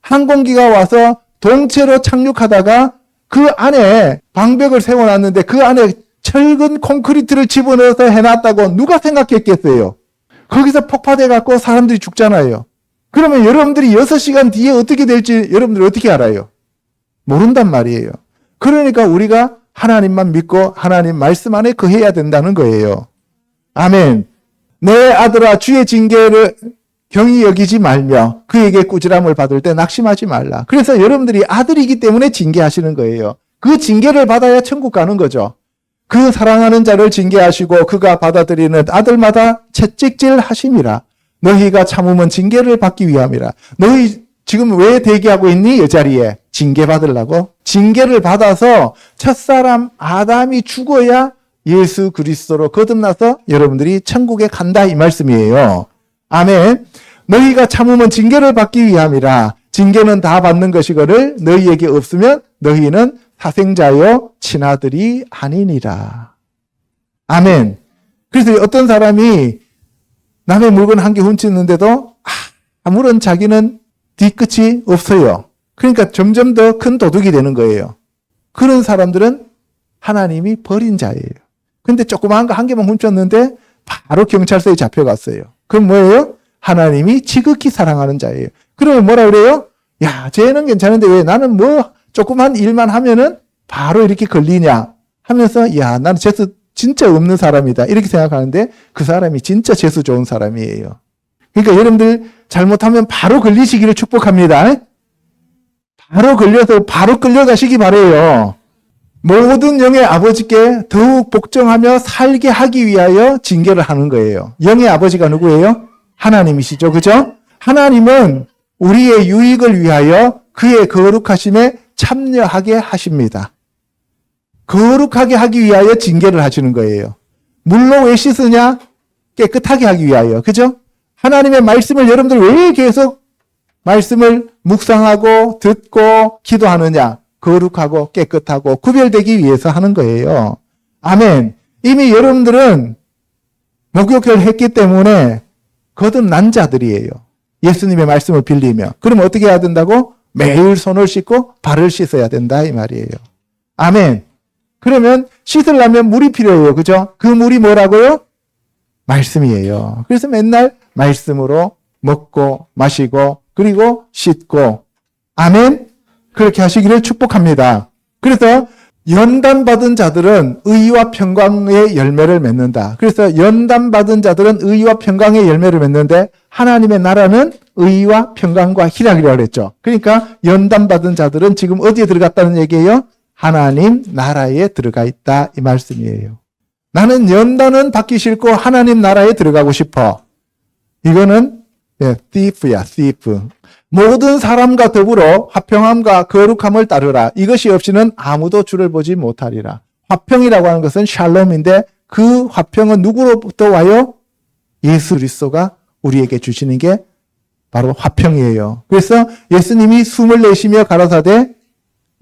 항공기가 와서 동체로 착륙하다가 그 안에 방벽을 세워놨는데 그 안에 철근 콘크리트를 집어넣어서 해놨다고 누가 생각했겠어요? 거기서 폭파돼 갖고 사람들이 죽잖아요. 그러면 여러분들이 6시간 뒤에 어떻게 될지 여러분들 어떻게 알아요? 모른단 말이에요. 그러니까 우리가 하나님만 믿고 하나님 말씀 안에 거해야 된다는 거예요. 아멘. 내 아들아 주의 징계를 경히 여기지 말며 그에게 꾸지람을 받을 때 낙심하지 말라. 그래서 여러분들이 아들이기 때문에 징계하시는 거예요. 그 징계를 받아야 천국 가는 거죠. 그 사랑하는 자를 징계하시고 그가 받아들이는 아들마다 채찍질 하심이라. 너희가 참으면 징계를 받기 위함이라. 너희 지금 왜 대기하고 있니? 이 자리에 징계 받으려고? 징계를 받아서 첫사람 아담이 죽어야 예수 그리스도로 거듭나서 여러분들이 천국에 간다 이 말씀이에요. 아멘. 너희가 참으면 징계를 받기 위함이라. 징계는 다 받는 것이거늘 너희에게 없으면 너희는 사생자여 친아들이 아니니라. 아멘. 그래서 어떤 사람이 남의 물건 한 개 훔쳤는데도 아무런 자기는 뒤끝이 없어요. 그러니까 점점 더 큰 도둑이 되는 거예요. 그런 사람들은 하나님이 버린 자예요. 근데 조그마한 거 한 개만 훔쳤는데 바로 경찰서에 잡혀갔어요. 그럼 뭐예요? 하나님이 지극히 사랑하는 자예요. 그러면 뭐라 그래요? 야, 쟤는 괜찮은데 왜 나는 뭐 조그만 일만 하면은 바로 이렇게 걸리냐 하면서 야, 나는 재수 진짜 없는 사람이다. 이렇게 생각하는데 그 사람이 진짜 재수 좋은 사람이에요. 그러니까 여러분들 잘못하면 바로 걸리시기를 축복합니다. 바로 걸려서 바로 끌려가시기 바래요. 모든 영의 아버지께 더욱 복종하며 살게 하기 위하여 징계를 하는 거예요. 영의 아버지가 누구예요? 하나님이시죠. 그죠? 하나님은 우리의 유익을 위하여 그의 거룩하심에 참여하게 하십니다. 거룩하게 하기 위하여 징계를 하시는 거예요. 물로 왜 씻으냐? 깨끗하게 하기 위하여. 그죠? 하나님의 말씀을 여러분들 왜 계속 말씀을 묵상하고 듣고 기도하느냐? 거룩하고 깨끗하고 구별되기 위해서 하는 거예요. 아멘. 이미 여러분들은 목욕을 했기 때문에 거듭난 자들이에요. 예수님의 말씀을 빌리며. 그럼 어떻게 해야 된다고? 매일 손을 씻고 발을 씻어야 된다 이 말이에요. 아멘. 그러면 씻으려면 물이 필요해요. 그죠? 그 물이 뭐라고요? 말씀이에요. 그래서 맨날 말씀으로 먹고 마시고 그리고 씻고. 아멘. 그렇게 하시기를 축복합니다. 그래서 연단받은 자들은 의와 평강의 열매를 맺는다. 그래서 연단받은 자들은 의와 평강의 열매를 맺는데 하나님의 나라는 의와 평강과 희락이라고 그랬죠. 그러니까 연단받은 자들은 지금 어디에 들어갔다는 얘기예요? 하나님 나라에 들어가 있다 이 말씀이에요. 나는 연단은 받기 싫고 하나님 나라에 들어가고 싶어. 이거는 thief야, thief. 모든 사람과 더불어 화평함과 거룩함을 따르라. 이것이 없이는 아무도 주를 보지 못하리라. 화평이라고 하는 것은 샬롬인데 그 화평은 누구로부터 와요? 예수 그리스도가 우리에게 주시는 게 바로 화평이에요. 그래서 예수님이 숨을 내쉬며 가라사대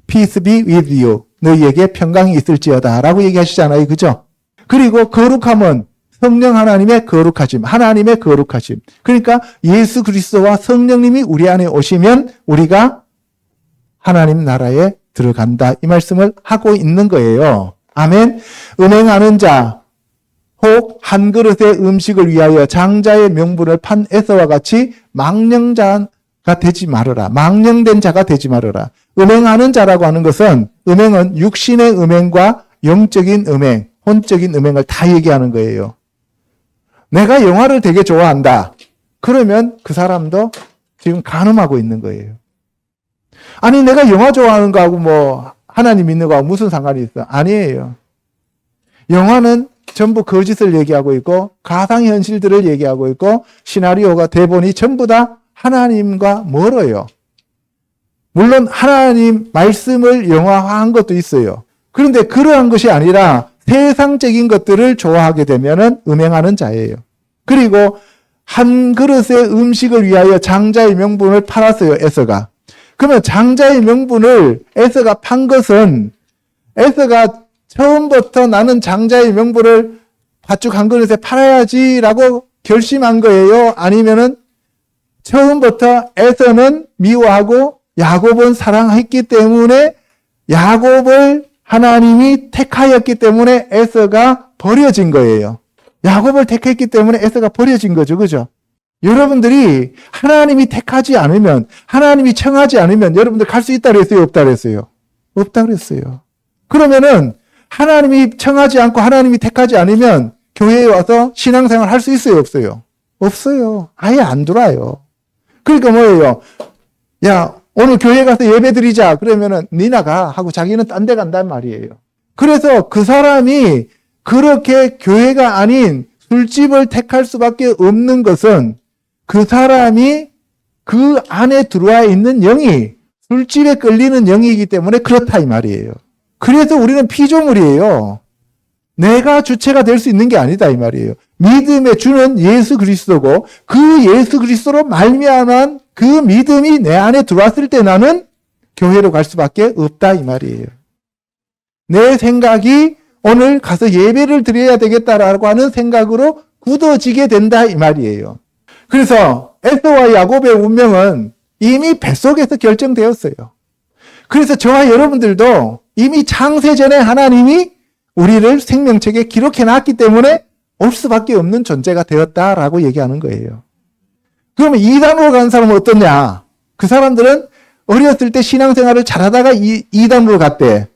Peace be with you. 너희에게 평강이 있을지어다 라고 얘기하시잖아요. 그죠? 그리고 거룩함은 성령 하나님의 거룩하심, 하나님의 거룩하심. 그러니까 예수 그리스도와 성령님이 우리 안에 오시면 우리가 하나님 나라에 들어간다. 이 말씀을 하고 있는 거예요. 아멘. 은행하는 자, 혹 한 그릇의 음식을 위하여 장자의 명분을 판 에서와 같이 망령자가 되지 말아라. 망령된 자가 되지 말아라. 음행하는 자라고 하는 것은 음행은 육신의 음행과 영적인 음행, 혼적인 음행을 다 얘기하는 거예요. 내가 영화를 되게 좋아한다. 그러면 그 사람도 지금 간음하고 있는 거예요. 아니 내가 영화 좋아하는 거하고 뭐 하나님 믿는 거하고 무슨 상관이 있어? 아니에요. 영화는 전부 거짓을 얘기하고 있고 가상현실들을 얘기하고 있고 시나리오가 대본이 전부 다 하나님과 멀어요. 물론 하나님 말씀을 영화화한 것도 있어요. 그런데 그러한 것이 아니라 세상적인 것들을 좋아하게 되면은 음행하는 자예요. 그리고 한 그릇의 음식을 위하여 장자의 명분을 팔았어요, 에서가. 그러면 장자의 명분을 에서가 판 것은 에서가 처음부터 나는 장자의 명분을 밭죽 한 그릇에 팔아야지라고 결심한 거예요? 아니면은 처음부터 에서는 미워하고 야곱은 사랑했기 때문에 야곱을 하나님이 택하였기 때문에 에서가 버려진 거예요. 야곱을 택했기 때문에 에서가 버려진 거죠. 그죠? 여러분들이 하나님이 택하지 않으면, 하나님이 청하지 않으면 여러분들 갈 수 있다 그랬어요? 없다 그랬어요? 없다 그랬어요. 그러면은 하나님이 청하지 않고 하나님이 택하지 않으면 교회에 와서 신앙생활 할 수 있어요? 없어요? 없어요. 아예 안 들어와요. 그러니까 뭐예요? 야, 오늘 교회 가서 예배 드리자. 그러면은 니나 가 하고 자기는 딴 데 간단 말이에요. 그래서 그 사람이 그렇게 교회가 아닌 술집을 택할 수밖에 없는 것은 그 사람이 그 안에 들어와 있는 영이 술집에 끌리는 영이기 때문에 그렇다 이 말이에요. 그래서 우리는 피조물이에요. 내가 주체가 될 수 있는 게 아니다 이 말이에요. 믿음의 주는 예수 그리스도고 그 예수 그리스도로 말미암은 그 믿음이 내 안에 들어왔을 때 나는 교회로 갈 수밖에 없다 이 말이에요. 내 생각이 오늘 가서 예배를 드려야 되겠다라고 하는 생각으로 굳어지게 된다 이 말이에요. 그래서 에서와 야곱의 운명은 이미 뱃속에서 결정되었어요. 그래서 저와 여러분들도 이미 창세전에 하나님이 우리를 생명책에 기록해 놨기 때문에 올 수밖에 없는 존재가 되었다라고 얘기하는 거예요. 그러면 이단으로 가는 사람은 어떠냐? 그 사람들은 어렸을 때 신앙생활을 잘하다가 이단으로 갔대.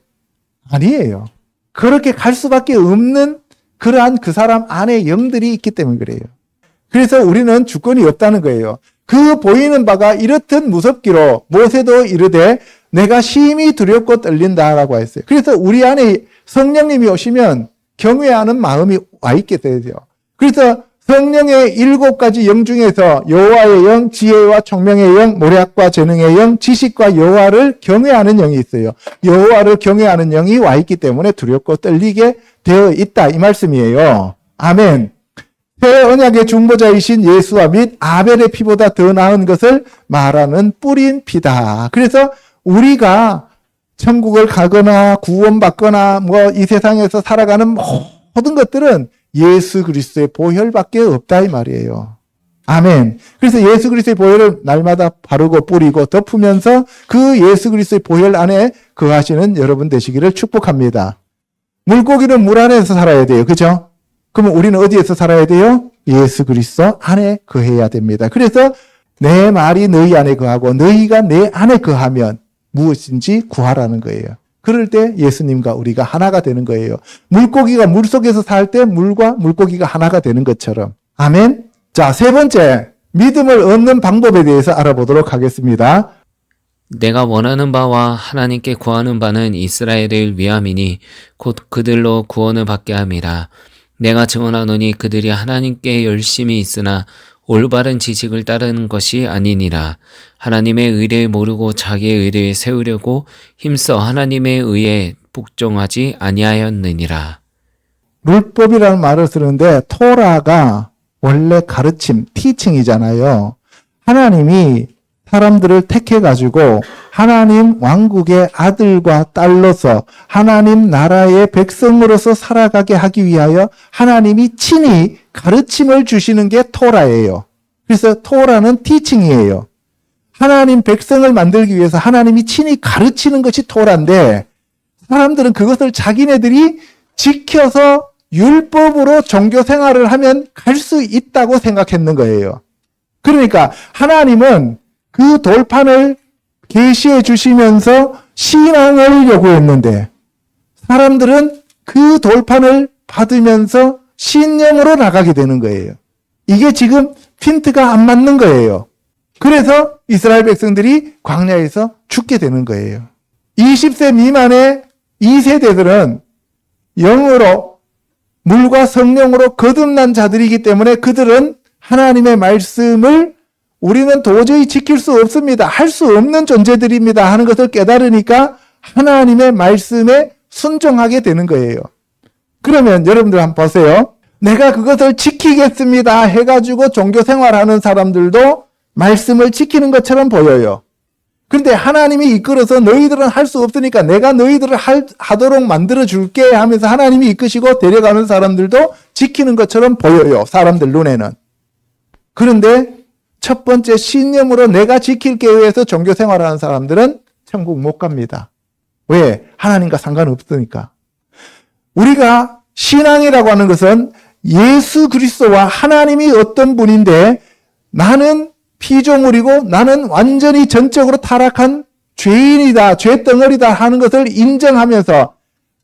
아니에요. 그렇게 갈 수밖에 없는 그러한 그 사람 안에 영들이 있기 때문에 그래요. 그래서 우리는 주권이 없다는 거예요. 그 보이는 바가 이렇듯 무섭기로 모세도 이르되 내가 심히 두렵고 떨린다라고 했어요. 그래서 우리 안에 성령님이 오시면 경외하는 마음이 와 있게 되죠. 그래서 성령의 7가지 영 중에서 여호와의 영, 지혜와 총명의 영, 모략과 재능의 영, 지식과 여호와를 경외하는 영이 있어요. 여호와를 경외하는 영이 와 있기 때문에 두렵고 떨리게 되어 있다 이 말씀이에요. 아멘. 새 언약의 중보자이신 예수와 및 아벨의 피보다 더 나은 것을 말하는 뿌린 피다. 그래서 우리가 천국을 가거나 구원받거나 뭐 이 세상에서 살아가는 모든 것들은 예수 그리스도의 보혈밖에 없다 이 말이에요. 아멘. 그래서 예수 그리스도의 보혈을 날마다 바르고 뿌리고 덮으면서 그 예수 그리스도의 보혈 안에 거하시는 여러분 되시기를 축복합니다. 물고기는 물 안에서 살아야 돼요. 그죠? 그러면 우리는 어디에서 살아야 돼요? 예수 그리스도 안에 거해야 됩니다. 그래서 내 말이 너희 안에 거하고 너희가 내 안에 거하면 무엇인지 구하라는 거예요. 그럴 때 예수님과 우리가 하나가 되는 거예요. 물고기가 물속에서 살 때 물과 물고기가 하나가 되는 것처럼. 아멘. 자, 세 번째, 믿음을 얻는 방법에 대해서 알아보도록 하겠습니다. 내가 원하는 바와 하나님께 구하는 바는 이스라엘을 위함이니 곧 그들로 구원을 받게 함이라. 내가 증언하노니 그들이 하나님께 열심히 있으나 올바른 지식을 따르는 것이 아니니라. 하나님의 의를 모르고 자기의 의를 세우려고 힘써 하나님의 의에 복종하지 아니하였느니라. 율법이라는 말을 쓰는데 토라가 원래 가르침, 티칭이잖아요. 하나님이 사람들을 택해가지고 하나님 왕국의 아들과 딸로서 하나님 나라의 백성으로서 살아가게 하기 위하여 하나님이 친히 가르침을 주시는 게 토라예요. 그래서 토라는 티칭이에요. 하나님 백성을 만들기 위해서 하나님이 친히 가르치는 것이 토라인데 사람들은 그것을 자기네들이 지켜서 율법으로 종교 생활을 하면 갈 수 있다고 생각했는 거예요. 그러니까 하나님은 그 돌판을 계시해 주시면서 신앙을 요구했는데 사람들은 그 돌판을 받으면서 신념으로 나가게 되는 거예요. 이게 지금 핀트가 안 맞는 거예요. 그래서 이스라엘 백성들이 광야에서 죽게 되는 거예요. 20세 미만의 2세대들은 영으로 물과 성령으로 거듭난 자들이기 때문에 그들은 하나님의 말씀을 우리는 도저히 지킬 수 없습니다. 할 수 없는 존재들입니다. 하는 것을 깨달으니까 하나님의 말씀에 순종하게 되는 거예요. 그러면 여러분들 한번 보세요. 내가 그것을 지키겠습니다 해가지고 종교 생활하는 사람들도 말씀을 지키는 것처럼 보여요. 그런데 하나님이 이끌어서 너희들은 할 수 없으니까 내가 너희들을 하도록 만들어줄게 하면서 하나님이 이끄시고 데려가는 사람들도 지키는 것처럼 보여요. 사람들 눈에는. 그런데 첫 번째 신념으로 내가 지킬게 위해서 종교 생활하는 사람들은 천국 못 갑니다. 왜? 하나님과 상관없으니까. 우리가 신앙이라고 하는 것은 예수 그리스도와 하나님이 어떤 분인데 나는 피조물이고 나는 완전히 전적으로 타락한 죄인이다, 죄덩어리다 하는 것을 인정하면서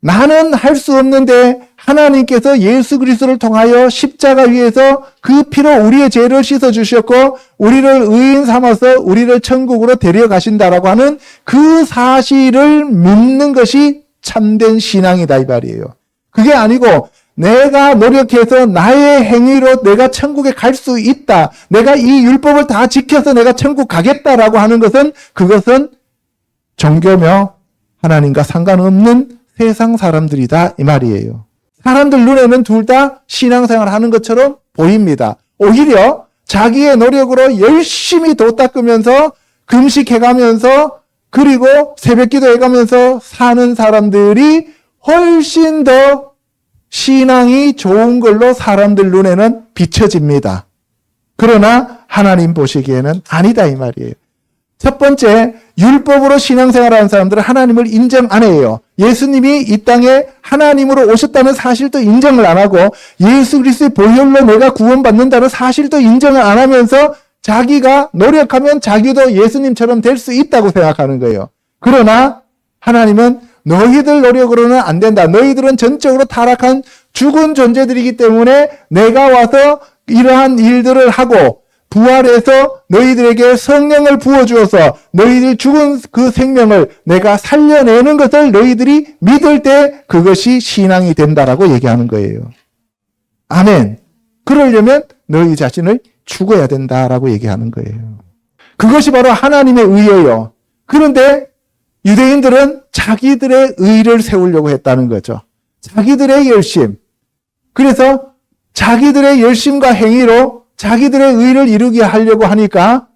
나는 할 수 없는데 하나님께서 예수 그리스도를 통하여 십자가 위에서 그 피로 우리의 죄를 씻어주셨고 우리를 의인 삼아서 우리를 천국으로 데려가신다라고 하는 그 사실을 믿는 것이 참된 신앙이다 이 말이에요. 그게 아니고 내가 노력해서 나의 행위로 내가 천국에 갈 수 있다. 내가 이 율법을 다 지켜서 내가 천국 가겠다라고 하는 것은 그것은 종교며 하나님과 상관없는 세상 사람들이다 이 말이에요. 사람들 눈에는 둘 다 신앙생활 하는 것처럼 보입니다. 오히려 자기의 노력으로 열심히 도 닦으면서 금식해가면서 그리고 새벽기도 해가면서 사는 사람들이 훨씬 더 신앙이 좋은 걸로 사람들 눈에는 비춰집니다. 그러나 하나님 보시기에는 아니다 이 말이에요. 첫 번째, 율법으로 신앙생활하는 사람들은 하나님을 인정 안 해요. 예수님이 이 땅에 하나님으로 오셨다는 사실도 인정을 안 하고 예수 그리스도의 보혈로 내가 구원받는다는 사실도 인정을 안 하면서 자기가 노력하면 자기도 예수님처럼 될 수 있다고 생각하는 거예요. 그러나 하나님은 너희들 노력으로는 안 된다. 너희들은 전적으로 타락한 죽은 존재들이기 때문에 내가 와서 이러한 일들을 하고 부활해서 너희들에게 성령을 부어주어서 너희들 죽은 그 생명을 내가 살려내는 것을 너희들이 믿을 때 그것이 신앙이 된다라고 얘기하는 거예요. 아멘. 그러려면 너희 자신을 죽어야 된다라고 얘기하는 거예요. 그것이 바로 하나님의 의예요. 그런데 유대인들은 자기들의 의를 세우려고 했다는 거죠. 자기들의 열심. 그래서 자기들의 열심과 행위로 자기들의 의를 이루게 하려고 하니까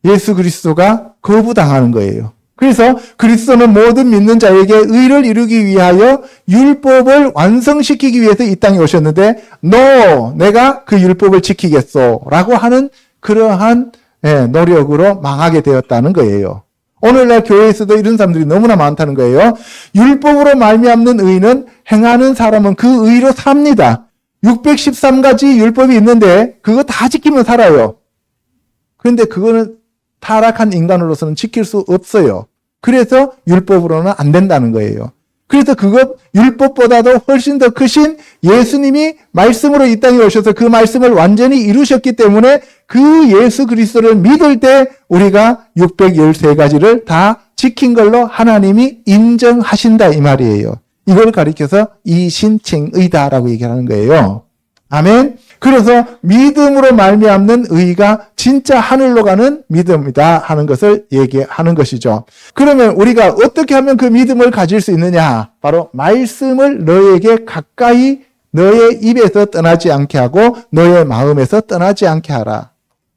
예수 그리스도가 거부당하는 거예요. 그래서 그리스도는 모든 믿는 자에게 의를 이루기 위하여 율법을 완성시키기 위해서 이 땅에 오셨는데 내가 그 율법을 지키겠소 라고 하는 그러한 노력으로 망하게 되었다는 거예요. 오늘날 교회에서도 이런 사람들이 너무나 많다는 거예요. 율법으로 말미암는 의는 행하는 사람은 그 의로 삽니다. 613가지 율법이 있는데 그거 다 지키면 살아요. 그런데 그거는 타락한 인간으로서는 지킬 수 없어요. 그래서 율법으로는 안 된다는 거예요. 그래서 그것 율법보다도 훨씬 더 크신 예수님이 말씀으로 이 땅에 오셔서 그 말씀을 완전히 이루셨기 때문에 그 예수 그리스도를 믿을 때 우리가 613가지를 다 지킨 걸로 하나님이 인정하신다 이 말이에요. 이걸 가리켜서 이신칭의다라고 얘기하는 거예요. 아멘. 그래서 믿음으로 말미암는 의가 진짜 하늘로 가는 믿음이다 하는 것을 얘기하는 것이죠. 그러면 우리가 어떻게 하면 그 믿음을 가질 수 있느냐? 바로 말씀을 너에게 가까이 너의 입에서 떠나지 않게 하고 너의 마음에서 떠나지 않게 하라.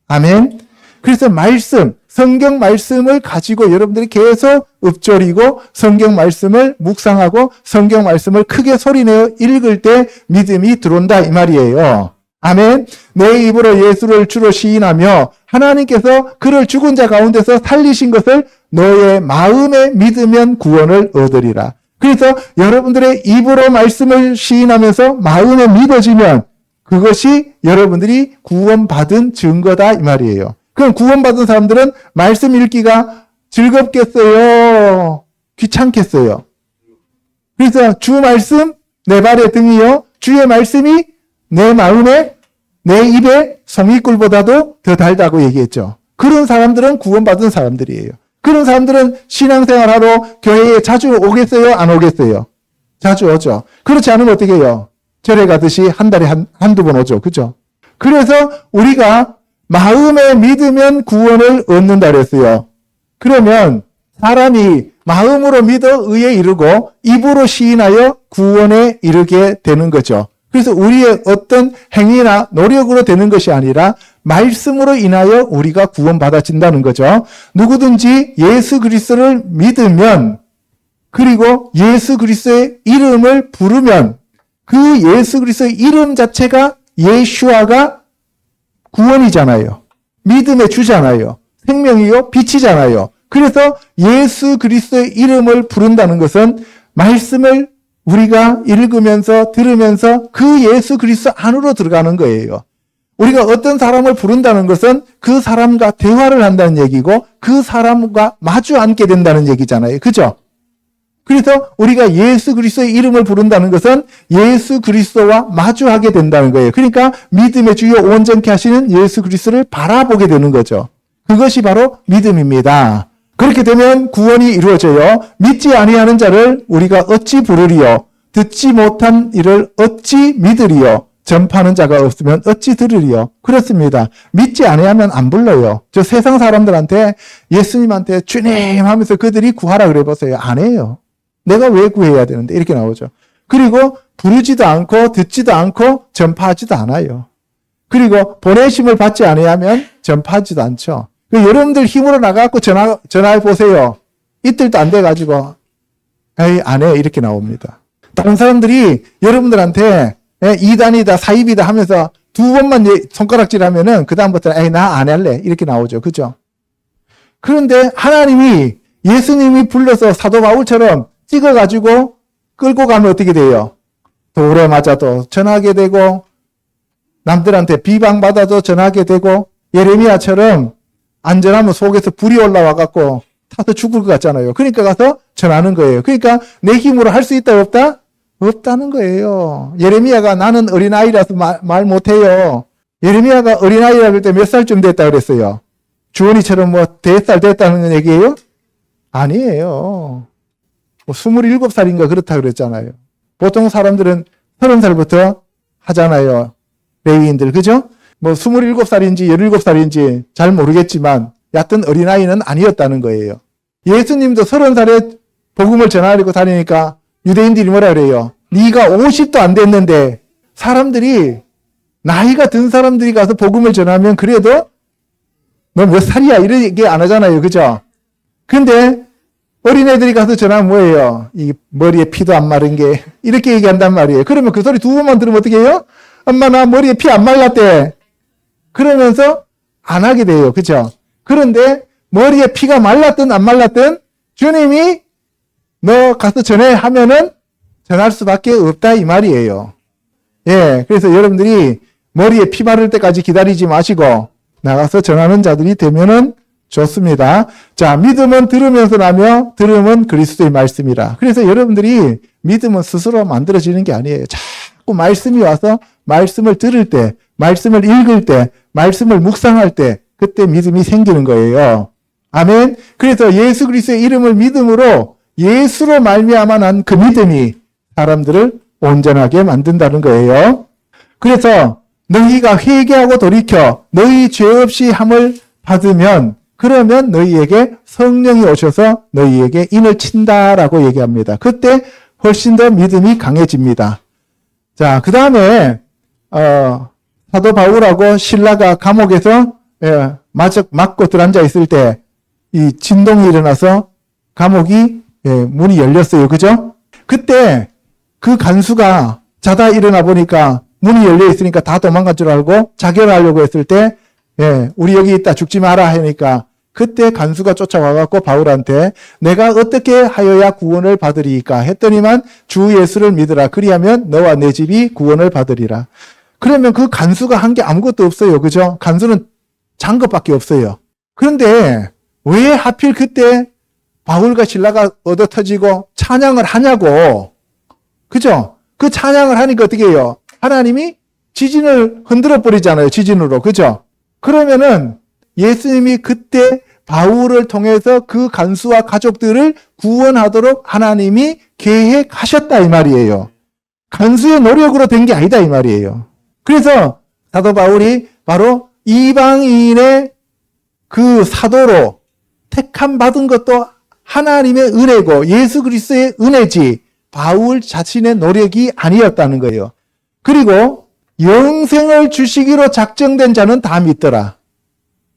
아멘. 그래서 말씀, 성경 말씀을 가지고 여러분들이 계속 읊조리고 성경 말씀을 묵상하고 성경 말씀을 크게 소리내어 읽을 때 믿음이 들어온다 이 말이에요. 아멘. 내 입으로 예수를 주로 시인하며 하나님께서 그를 죽은 자 가운데서 살리신 것을 너의 마음에 믿으면 구원을 얻으리라. 그래서 여러분들의 입으로 말씀을 시인하면서 마음에 믿어지면 그것이 여러분들이 구원받은 증거다 이 말이에요. 그럼 구원받은 사람들은 말씀 읽기가 즐겁겠어요? 귀찮겠어요? 그래서 주 말씀 내 발의 등이요 주의 말씀이 내 마음에 내 입에 송이꿀보다도 더 달다고 얘기했죠. 그런 사람들은 구원받은 사람들이에요. 그런 사람들은 신앙생활하러 교회에 자주 오겠어요? 안 오겠어요? 자주 오죠. 그렇지 않으면 어떻게 해요? 절에 가듯이 한 달에 한두 번 오죠. 그죠? 그래서 우리가 마음에 믿으면 구원을 얻는다 그랬어요. 그러면 사람이 마음으로 믿어 의에 이르고 입으로 시인하여 구원에 이르게 되는 거죠. 그래서 우리의 어떤 행위나 노력으로 되는 것이 아니라 말씀으로 인하여 우리가 구원받아진다는 거죠. 누구든지 예수 그리스도를 믿으면 그리고 예수 그리스도의 이름을 부르면 그 예수 그리스도의 이름 자체가 예수아가 구원이잖아요. 믿음의 주잖아요. 생명이요 빛이잖아요. 그래서 예수 그리스도의 이름을 부른다는 것은 말씀을 우리가 읽으면서 들으면서 그 예수 그리스도 안으로 들어가는 거예요. 우리가 어떤 사람을 부른다는 것은 그 사람과 대화를 한다는 얘기고 그 사람과 마주 앉게 된다는 얘기잖아요. 그죠? 그래서 우리가 예수 그리스도의 이름을 부른다는 것은 예수 그리스도와 마주하게 된다는 거예요. 그러니까 믿음의 주요 온전케 하시는 예수 그리스도를 바라보게 되는 거죠. 그것이 바로 믿음입니다. 그렇게 되면 구원이 이루어져요. 믿지 아니하는 자를 우리가 어찌 부르리요? 듣지 못한 이를 어찌 믿으리요? 전파하는 자가 없으면 어찌 들으리요? 그렇습니다. 믿지 아니하면 안 불러요. 저 세상 사람들한테 예수님한테 주님 하면서 그들이 구하라 그래 보세요. 안 해요. 내가 왜 구해야 되는데 이렇게 나오죠. 그리고 부르지도 않고 듣지도 않고 전파하지도 않아요. 그리고 보내심을 받지 아니하면 전파하지도 않죠. 여러분들 힘으로 나가고 전화해 보세요. 이틀도 안 돼가지고 에이 안 해 이렇게 나옵니다. 다른 사람들이 여러분들한테 이단이다 사입이다 하면서 두 번만 손가락질 하면은 그 다음부터 에이 나 안 할래 이렇게 나오죠. 그죠? 그런데 하나님이 예수님이 불러서 사도 바울처럼 찍어가지고 끌고 가면 어떻게 돼요? 돌에 맞아도 전하게 되고 남들한테 비방받아도 전하게 되고 예레미야처럼 안전하면 속에서 불이 올라와갖고 타서 죽을 것 같잖아요. 그러니까 가서 전하는 거예요. 그러니까 내 힘으로 할 수 있다 없다? 없다는 거예요. 예레미야가 나는 어린아이라서 말 못해요. 예레미야가 어린아이라 그럴 때 몇 살쯤 됐다 그랬어요? 주원이처럼 뭐 대살 됐다는 얘기예요? 아니에요. 27살인가 그렇다 그랬잖아요. 보통 사람들은 30살부터 하잖아요. 레위인들, 그죠? 뭐 27살인지 17살인지 잘 모르겠지만 얕은 어린아이는 아니었다는 거예요. 예수님도 30살에 복음을 전하려고 다니니까 유대인들이 뭐라 그래요? 네가 50도 안 됐는데 사람들이 나이가 든 사람들이 가서 복음을 전하면 그래도 너 몇 살이야? 이렇게 안 하잖아요. 그죠? 근데 어린애들이 가서 전하면 뭐예요? 이 머리에 피도 안 마른 게 이렇게 얘기한단 말이에요. 그러면 그 소리 두 번만 들으면 어떻게 해요? 엄마 나 머리에 피 안 말랐대. 그러면서 안 하게 돼요. 그죠? 그런데 머리에 피가 말랐든 안 말랐든 주님이 너 가서 전해 하면은 전할 수밖에 없다 이 말이에요. 예, 그래서 여러분들이 머리에 피 마를 때까지 기다리지 마시고 나가서 전하는 자들이 되면은 좋습니다. 자, 믿음은 들으면서 나며 들음은 그리스도의 말씀이라. 그래서 여러분들이 믿음은 스스로 만들어지는 게 아니에요. 자꾸 말씀이 와서 말씀을 들을 때, 말씀을 읽을 때, 말씀을 묵상할 때 그때 믿음이 생기는 거예요. 아멘. 그래서 예수 그리스도의 이름을 믿음으로 예수로 말미암아 난 그 믿음이 사람들을 온전하게 만든다는 거예요. 그래서 너희가 회개하고 돌이켜 너희 죄 없이 함을 받으면 그러면 너희에게 성령이 오셔서 너희에게 인을 친다라고 얘기합니다. 그때 훨씬 더 믿음이 강해집니다. 자, 그 다음에 사도 바울하고 실라가 감옥에서 맞고 들어앉아 있을 때 이 진동이 일어나서 감옥이 문이 열렸어요. 그죠? 그때 그 간수가 자다 일어나 보니까 문이 열려 있으니까 다 도망간 줄 알고 자결하려고 했을 때 우리 여기 있다 죽지 마라 하니까 그때 간수가 쫓아와갖고 바울한테 내가 어떻게 하여야 구원을 받으리까 했더니만 주 예수를 믿으라. 그리하면 너와 내 집이 구원을 받으리라. 그러면 그 간수가 한 게 아무것도 없어요. 그죠? 간수는 잔 것밖에 없어요. 그런데 왜 하필 그때 바울과 실라가 얻어 터지고 찬양을 하냐고. 그죠? 그 찬양을 하니까 어떻게 해요? 하나님이 지진을 흔들어 버리잖아요. 지진으로. 그죠? 그러면은 예수님이 그때 바울을 통해서 그 간수와 가족들을 구원하도록 하나님이 계획하셨다 이 말이에요. 간수의 노력으로 된 게 아니다 이 말이에요. 그래서 사도 바울이 바로 이방인의 그 사도로 택함 받은 것도 하나님의 은혜고 예수 그리스도의 은혜지 바울 자신의 노력이 아니었다는 거예요. 그리고 영생을 주시기로 작정된 자는 다 믿더라.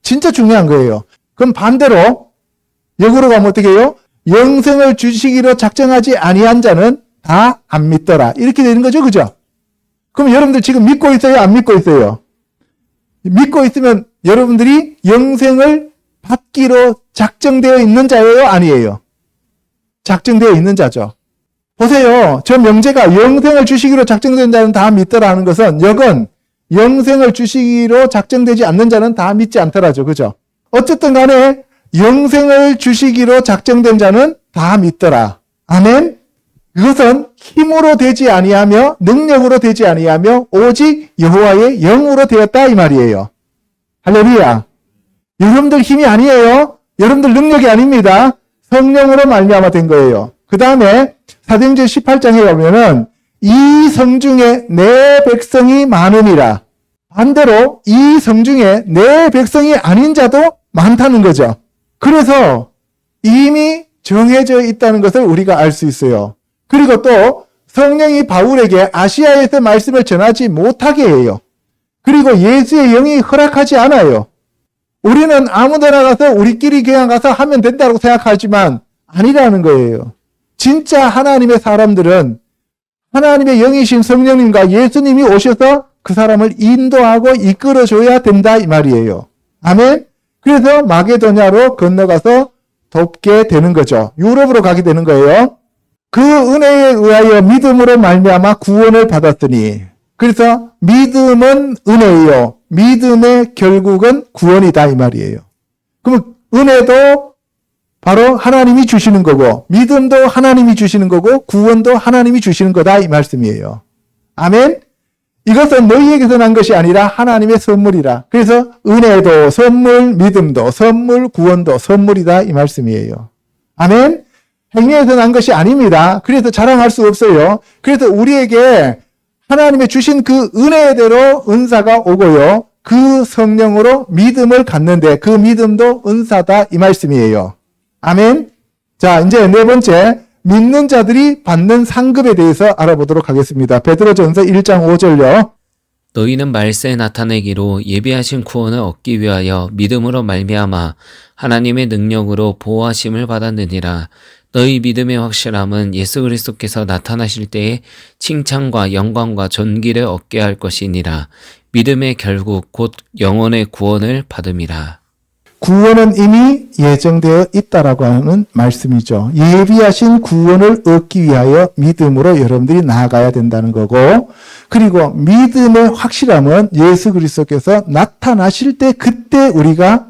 진짜 중요한 거예요. 그럼 반대로 역으로 가면 어떻게 해요? 영생을 주시기로 작정하지 아니한 자는 다 안 믿더라. 이렇게 되는 거죠. 그죠? 그럼 여러분들 지금 믿고 있어요? 안 믿고 있어요? 믿고 있으면 여러분들이 영생을 받기로 작정되어 있는 자예요? 아니에요? 작정되어 있는 자죠. 보세요. 저 명제가 영생을 주시기로 작정된 자는 다 믿더라 하는 것은 역은 영생을 주시기로 작정되지 않는 자는 다 믿지 않더라죠. 그죠? 어쨌든 간에 영생을 주시기로 작정된 자는 다 믿더라. 아멘? 그것은 힘으로 되지 아니하며 능력으로 되지 아니하며 오직 여호와의 영으로 되었다 이 말이에요. 할렐루야. 여러분들 힘이 아니에요. 여러분들 능력이 아닙니다. 성령으로 말미암아 된 거예요. 그 다음에 사도행전 18장에 가면은 이 성 중에 내 백성이 많음이라. 반대로 이 성 중에 내 백성이 아닌 자도 많다는 거죠. 그래서 이미 정해져 있다는 것을 우리가 알 수 있어요. 그리고 또 성령이 바울에게 아시아에서 말씀을 전하지 못하게 해요. 그리고 예수의 영이 허락하지 않아요. 우리는 아무 데나 가서 우리끼리 그냥 가서 하면 된다고 생각하지만 아니라는 거예요. 진짜 하나님의 사람들은 하나님의 영이신 성령님과 예수님이 오셔서 그 사람을 인도하고 이끌어줘야 된다 이 말이에요. 아멘? 그래서 마게도냐로 건너가서 돕게 되는 거죠. 유럽으로 가게 되는 거예요. 그 은혜에 의하여 믿음으로 말미암아 구원을 받았으니 그래서 믿음은 은혜요. 믿음의 결국은 구원이다 이 말이에요. 그럼 은혜도 바로 하나님이 주시는 거고 믿음도 하나님이 주시는 거고 구원도 하나님이 주시는 거다 이 말씀이에요. 아멘? 이것은 너희에게서 난 것이 아니라 하나님의 선물이라. 그래서 은혜도 선물, 믿음도 선물, 구원도 선물이다 이 말씀이에요. 아멘? 행위에서 난 것이 아닙니다. 그래서 자랑할 수 없어요. 그래서 우리에게 하나님의 주신 그 은혜대로 은사가 오고요. 그 성령으로 믿음을 갖는데 그 믿음도 은사다 이 말씀이에요. 아멘. 자, 이제 네 번째 믿는 자들이 받는 상급에 대해서 알아보도록 하겠습니다. 베드로전서 1장 5절요. 너희는 말세에 나타내기로 예비하신 구원을 얻기 위하여 믿음으로 말미암아 하나님의 능력으로 보호하심을 받았느니라. 너희 믿음의 확실함은 예수 그리스도께서 나타나실 때에 칭찬과 영광과 존귀를 얻게 할 것이니라. 믿음의 결국 곧 영혼의 구원을 받음이라. 구원은 이미 예정되어 있다라고 하는 말씀이죠. 예비하신 구원을 얻기 위하여 믿음으로 여러분들이 나아가야 된다는 거고, 그리고 믿음의 확실함은 예수 그리스도께서 나타나실 때 그때 우리가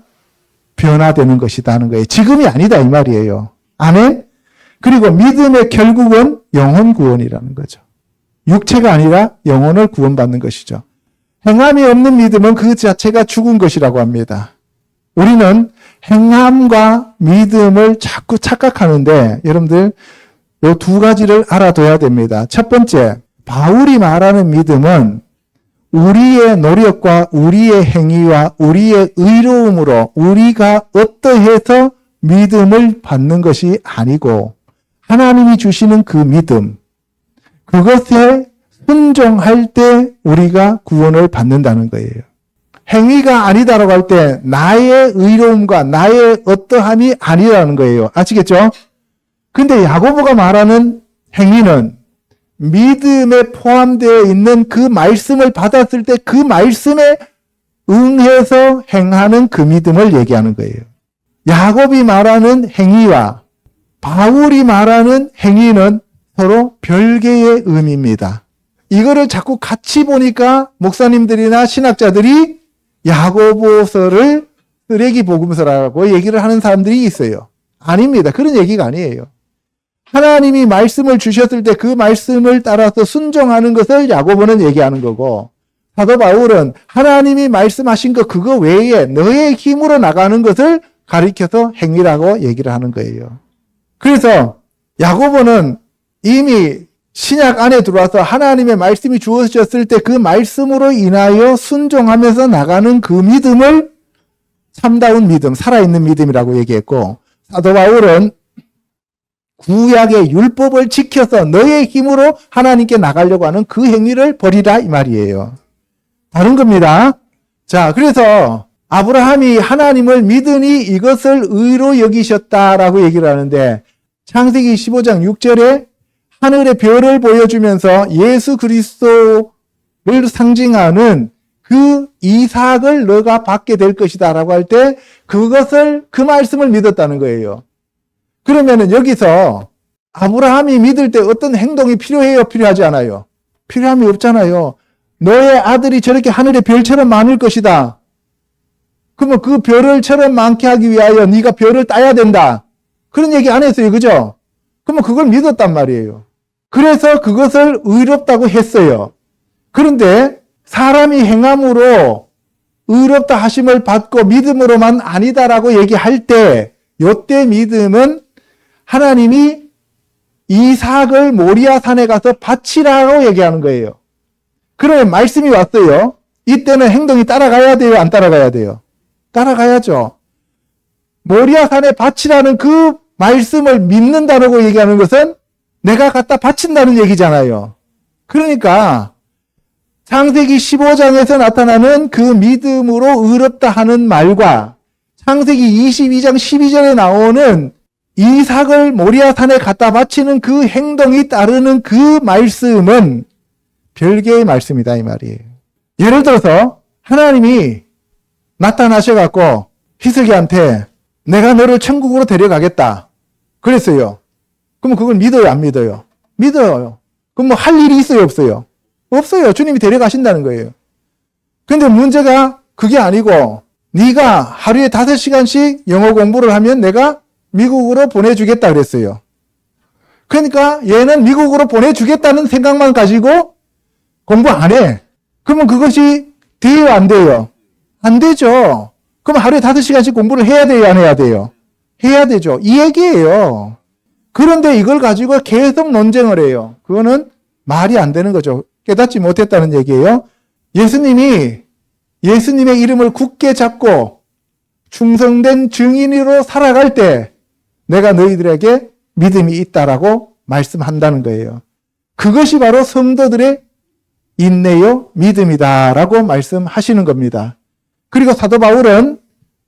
변화되는 것이다는 거예요. 지금이 아니다 이 말이에요. 아멘? 그리고 믿음의 결국은 영혼 구원이라는 거죠. 육체가 아니라 영혼을 구원받는 것이죠. 행함이 없는 믿음은 그 자체가 죽은 것이라고 합니다. 우리는 행함과 믿음을 자꾸 착각하는데 여러분들 이 두 가지를 알아둬야 됩니다. 첫 번째, 바울이 말하는 믿음은 우리의 노력과 우리의 행위와 우리의 의로움으로 우리가 어떠해서 믿음을 받는 것이 아니고 하나님이 주시는 그 믿음, 그것에 순종할 때 우리가 구원을 받는다는 거예요. 행위가 아니다라고 할 때 나의 의로움과 나의 어떠함이 아니라는 거예요. 아시겠죠? 근데 야고보가 말하는 행위는 믿음에 포함되어 있는 그 말씀을 받았을 때 그 말씀에 응해서 행하는 그 믿음을 얘기하는 거예요. 야곱이 말하는 행위와 바울이 말하는 행위는 서로 별개의 의미입니다. 이거를 자꾸 같이 보니까 목사님들이나 신학자들이 야고보서를 쓰레기 복음서라고 얘기를 하는 사람들이 있어요. 아닙니다. 그런 얘기가 아니에요. 하나님이 말씀을 주셨을 때 그 말씀을 따라서 순종하는 것을 야고보는 얘기하는 거고, 사도 바울은 하나님이 말씀하신 것 그거 외에 너의 힘으로 나가는 것을 가리켜서 행위라고 얘기를 하는 거예요. 그래서 야고보는 이미 신약 안에 들어와서 하나님의 말씀이 주어졌을 때 그 말씀으로 인하여 순종하면서 나가는 그 믿음을 참다운 믿음, 살아있는 믿음이라고 얘기했고, 사도 바울은 구약의 율법을 지켜서 너의 힘으로 하나님께 나가려고 하는 그 행위를 버리라 이 말이에요. 다른 겁니다. 자, 그래서 아브라함이 하나님을 믿으니 이것을 의로 여기셨다라고 얘기를 하는데, 창세기 15장 6절에 하늘의 별을 보여주면서 예수 그리스도를 상징하는 그 이삭을 너가 받게 될 것이다 라고 할 때 그것을, 그 말씀을 믿었다는 거예요. 그러면은 여기서 아브라함이 믿을 때 어떤 행동이 필요해요? 필요하지 않아요? 필요함이 없잖아요. 너의 아들이 저렇게 하늘의 별처럼 많을 것이다. 그러면 그 별을처럼 많게 하기 위하여 네가 별을 따야 된다. 그런 얘기 안 했어요. 그죠? 그러면 그걸 믿었단 말이에요. 그래서 그것을 의롭다고 했어요. 그런데 사람이 행함으로 의롭다 하심을 받고 믿음으로만 아니다라고 얘기할 때, 요때 믿음은 하나님이 이삭을 모리아 산에 가서 바치라고 얘기하는 거예요. 그러면 말씀이 왔어요. 이때는 행동이 따라가야 돼요? 안 따라가야 돼요? 따라가야죠. 모리아 산에 바치라는 그 말씀을 믿는다라고 얘기하는 것은 내가 갖다 바친다는 얘기잖아요. 그러니까 창세기 15장에서 나타나는 그 믿음으로 의롭다 하는 말과 창세기 22장 12절에 나오는 이삭을 모리아 산에 갖다 바치는 그 행동이 따르는 그 말씀은 별개의 말씀이다 이 말이에요. 예를 들어서 하나님이 나타나셔갖고 희석이한테 내가 너를 천국으로 데려가겠다 그랬어요. 그럼 그걸 믿어요 안 믿어요? 믿어요. 그럼 뭐 할 일이 있어요 없어요? 없어요. 주님이 데려가신다는 거예요. 근데 문제가 그게 아니고 네가 하루에 5시간씩 영어 공부를 하면 내가 미국으로 보내주겠다 그랬어요. 그러니까 얘는 미국으로 보내주겠다는 생각만 가지고 공부 안 해. 그러면 그것이 돼요 안 돼요? 안 되죠. 그럼 하루에 5시간씩 공부를 해야 돼요 안 해야 돼요? 해야 되죠. 이 얘기예요. 그런데 이걸 가지고 계속 논쟁을 해요. 그거는 말이 안 되는 거죠. 깨닫지 못했다는 얘기예요. 예수님의 이름을 굳게 잡고 충성된 증인으로 살아갈 때 내가 너희들에게 믿음이 있다라고 말씀한다는 거예요. 그것이 바로 성도들의 인내요 믿음이다라고 말씀하시는 겁니다. 그리고 사도 바울은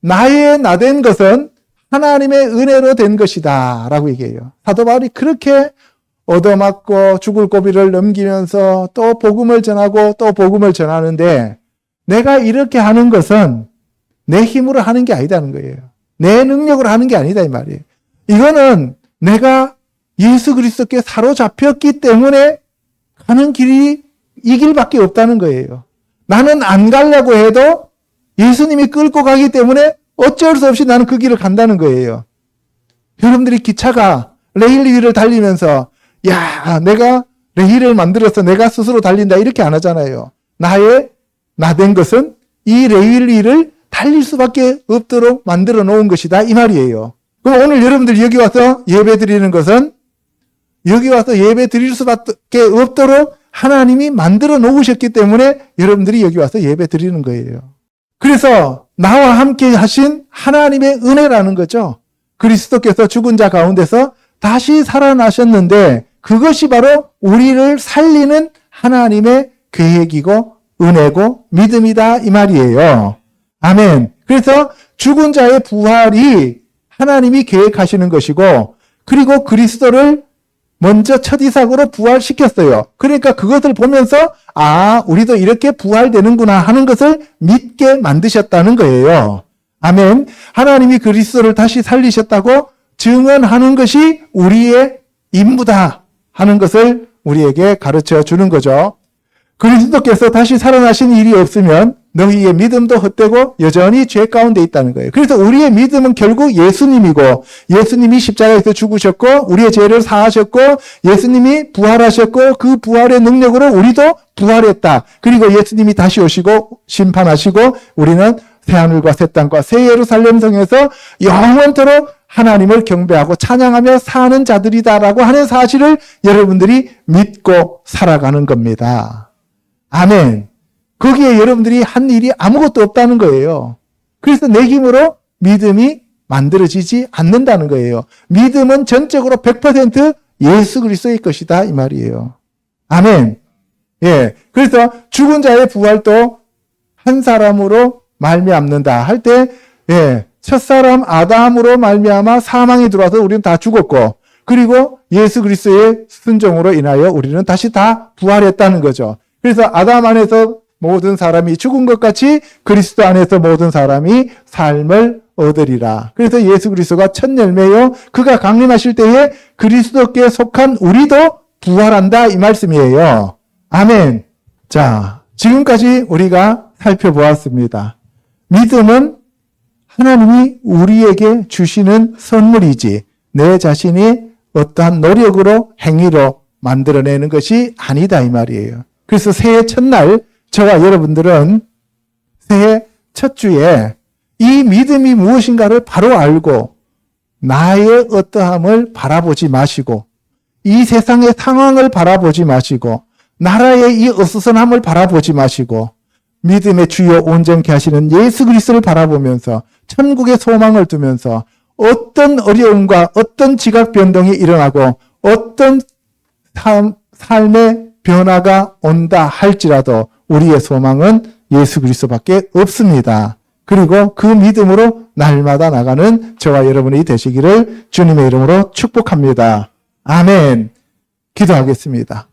나의 나된 것은 하나님의 은혜로 된 것이다 라고 얘기해요. 사도 바울이 그렇게 얻어맞고 죽을 고비를 넘기면서 또 복음을 전하고 또 복음을 전하는데 내가 이렇게 하는 것은 내 힘으로 하는 게 아니다는 거예요. 내 능력으로 하는 게 아니다 이 말이에요. 이거는 내가 예수 그리스도께 사로잡혔기 때문에 가는 길이 이 길밖에 없다는 거예요. 나는 안 가려고 해도 예수님이 끌고 가기 때문에 어쩔 수 없이 나는 그 길을 간다는 거예요. 여러분들이 기차가 레일 위를 달리면서 야, 내가 레일을 만들어서 내가 스스로 달린다 이렇게 안 하잖아요. 나된 것은 이 레일 위를 달릴 수밖에 없도록 만들어 놓은 것이다 이 말이에요. 그럼 오늘 여러분들이 여기 와서 예배 드리는 것은 여기 와서 예배 드릴 수밖에 없도록 하나님이 만들어 놓으셨기 때문에 여러분들이 여기 와서 예배 드리는 거예요. 그래서 나와 함께 하신 하나님의 은혜라는 거죠. 그리스도께서 죽은 자 가운데서 다시 살아나셨는데 그것이 바로 우리를 살리는 하나님의 계획이고 은혜고 믿음이다 이 말이에요. 아멘. 그래서 죽은 자의 부활이 하나님이 계획하시는 것이고, 그리고 그리스도를 먼저 첫 이삭으로 부활시켰어요. 그러니까 그것을 보면서 우리도 이렇게 부활되는구나 하는 것을 믿게 만드셨다는 거예요. 아멘. 하나님이 그리스도를 다시 살리셨다고 증언하는 것이 우리의 임무다 하는 것을 우리에게 가르쳐 주는 거죠. 그리스도께서 다시 살아나신 일이 없으면 너희의 믿음도 헛되고 여전히 죄 가운데 있다는 거예요. 그래서 우리의 믿음은 결국 예수님이고, 예수님이 십자가에서 죽으셨고 우리의 죄를 사하셨고, 예수님이 부활하셨고 그 부활의 능력으로 우리도 부활했다. 그리고 예수님이 다시 오시고 심판하시고 우리는 새하늘과 새 땅과 새 예루살렘 성에서 영원토록 하나님을 경배하고 찬양하며 사는 자들이다라고 하는 사실을 여러분들이 믿고 살아가는 겁니다. 아멘. 거기에 여러분들이 한 일이 아무것도 없다는 거예요. 그래서 내 힘으로 믿음이 만들어지지 않는다는 거예요. 믿음은 전적으로 100% 예수 그리스도의 것이다 이 말이에요. 아멘. 예. 그래서 죽은 자의 부활도 한 사람으로 말미암는다 할 때, 예, 첫사람 아담으로 말미암아 사망이 들어와서 우리는 다 죽었고, 그리고 예수 그리스도의 순종으로 인하여 우리는 다시 다 부활했다는 거죠. 그래서 아담 안에서 모든 사람이 죽은 것 같이 그리스도 안에서 모든 사람이 삶을 얻으리라. 그래서 예수 그리스도가 첫 열매요, 그가 강림하실 때에 그리스도께 속한 우리도 부활한다 이 말씀이에요. 아멘. 자, 지금까지 우리가 살펴보았습니다. 믿음은 하나님이 우리에게 주시는 선물이지 내 자신이 어떠한 노력으로 행위로 만들어내는 것이 아니다 이 말이에요. 그래서 새해 첫날 저와 여러분들은 새해 첫 주에 이 믿음이 무엇인가를 바로 알고 나의 어떠함을 바라보지 마시고, 이 세상의 상황을 바라보지 마시고, 나라의 이 어수선함을 바라보지 마시고, 믿음의 주요 온전케 하시는 예수 그리스도를 바라보면서 천국의 소망을 두면서 어떤 어려움과 어떤 지각 변동이 일어나고 어떤 삶의 변화가 온다 할지라도 우리의 소망은 예수 그리스도밖에 없습니다. 그리고 그 믿음으로 날마다 나가는 저와 여러분이 되시기를 주님의 이름으로 축복합니다. 아멘. 기도하겠습니다.